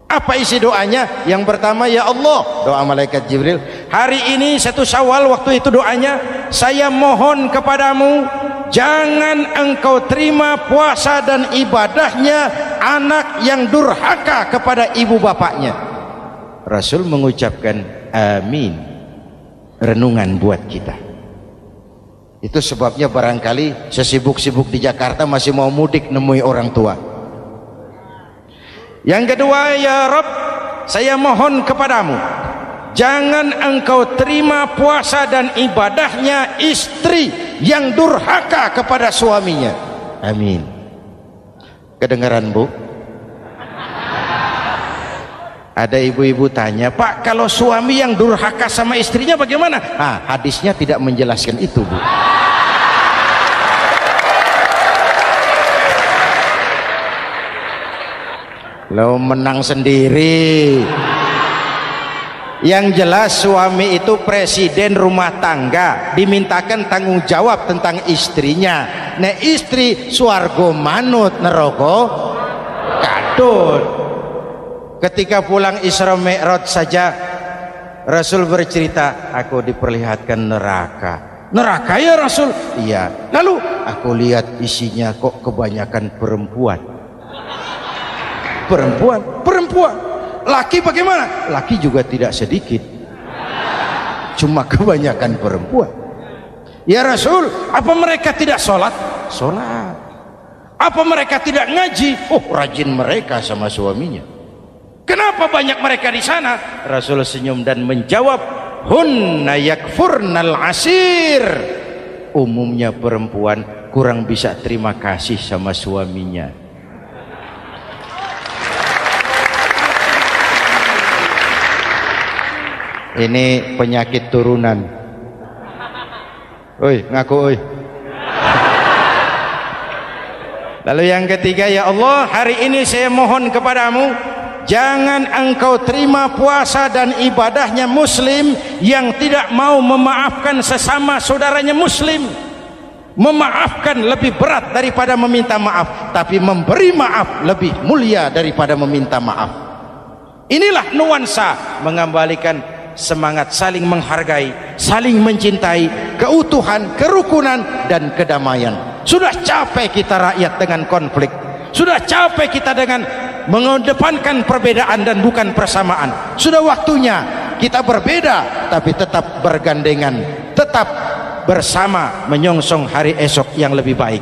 Speaker 2: Apa isi doanya? Yang pertama, ya Allah, doa malaikat Jibril, hari ini 1 Syawal, waktu itu doanya, saya mohon kepadamu, jangan engkau terima puasa dan ibadahnya anak yang durhaka kepada ibu bapaknya. Rasul mengucapkan amin. Renungan buat kita. Itu sebabnya barangkali sesibuk-sibuk di Jakarta masih mau mudik nemui orang tua. Yang kedua, ya Rabb, saya mohon kepadamu, jangan engkau terima puasa dan ibadahnya istri yang durhaka kepada suaminya. Amin. Kedengaran, Bu? Ada ibu-ibu tanya, Pak, kalau suami yang durhaka sama istrinya bagaimana? Hadisnya tidak menjelaskan itu, Bu. Lo menang sendiri. Yang jelas suami itu presiden rumah tangga, dimintakan tanggung jawab tentang istrinya. Nah, istri swargo manut neraka kadut. Ketika pulang Isra Mi'raj saja Rasul bercerita, aku diperlihatkan neraka. Neraka ya Rasul? Iya. Lalu aku lihat isinya kok kebanyakan perempuan. Perempuan. Laki bagaimana? Laki juga tidak sedikit. Cuma kebanyakan perempuan. Ya Rasul, apa mereka tidak sholat? Sholat. Apa mereka tidak ngaji? Oh, rajin mereka sama suaminya. Kenapa banyak mereka di sana? Rasul senyum dan menjawab, hunna yakfurnal asir. Umumnya perempuan kurang bisa terima kasih sama suaminya. Ini penyakit turunan. Oi, ngaku oi. Lalu yang ketiga, ya Allah, hari ini saya mohon kepadamu, jangan engkau terima puasa dan ibadahnya muslim yang tidak mau memaafkan sesama saudaranya muslim. Memaafkan lebih berat daripada meminta maaf, tapi memberi maaf lebih mulia daripada meminta maaf. Inilah nuansa mengembalikan semangat saling menghargai, saling mencintai, keutuhan, kerukunan, dan kedamaian. Sudah capek kita rakyat dengan konflik. Sudah capek kita dengan mengedepankan perbedaan dan bukan persamaan. Sudah waktunya kita berbeda tapi tetap bergandengan, tetap bersama menyongsong hari esok yang lebih baik.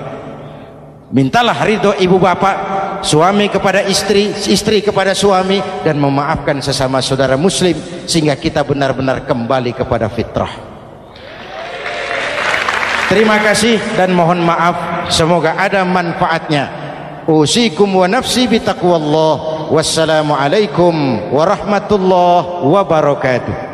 Speaker 2: Mintalah ridho ibu bapak, suami kepada istri, istri kepada suami, dan memaafkan sesama saudara muslim sehingga kita benar-benar kembali kepada fitrah. Terima kasih dan mohon maaf, semoga ada manfaatnya. Usikum wa nafsi bitaqwallah. Wassalamualaikum warahmatullahi wabarakatuh.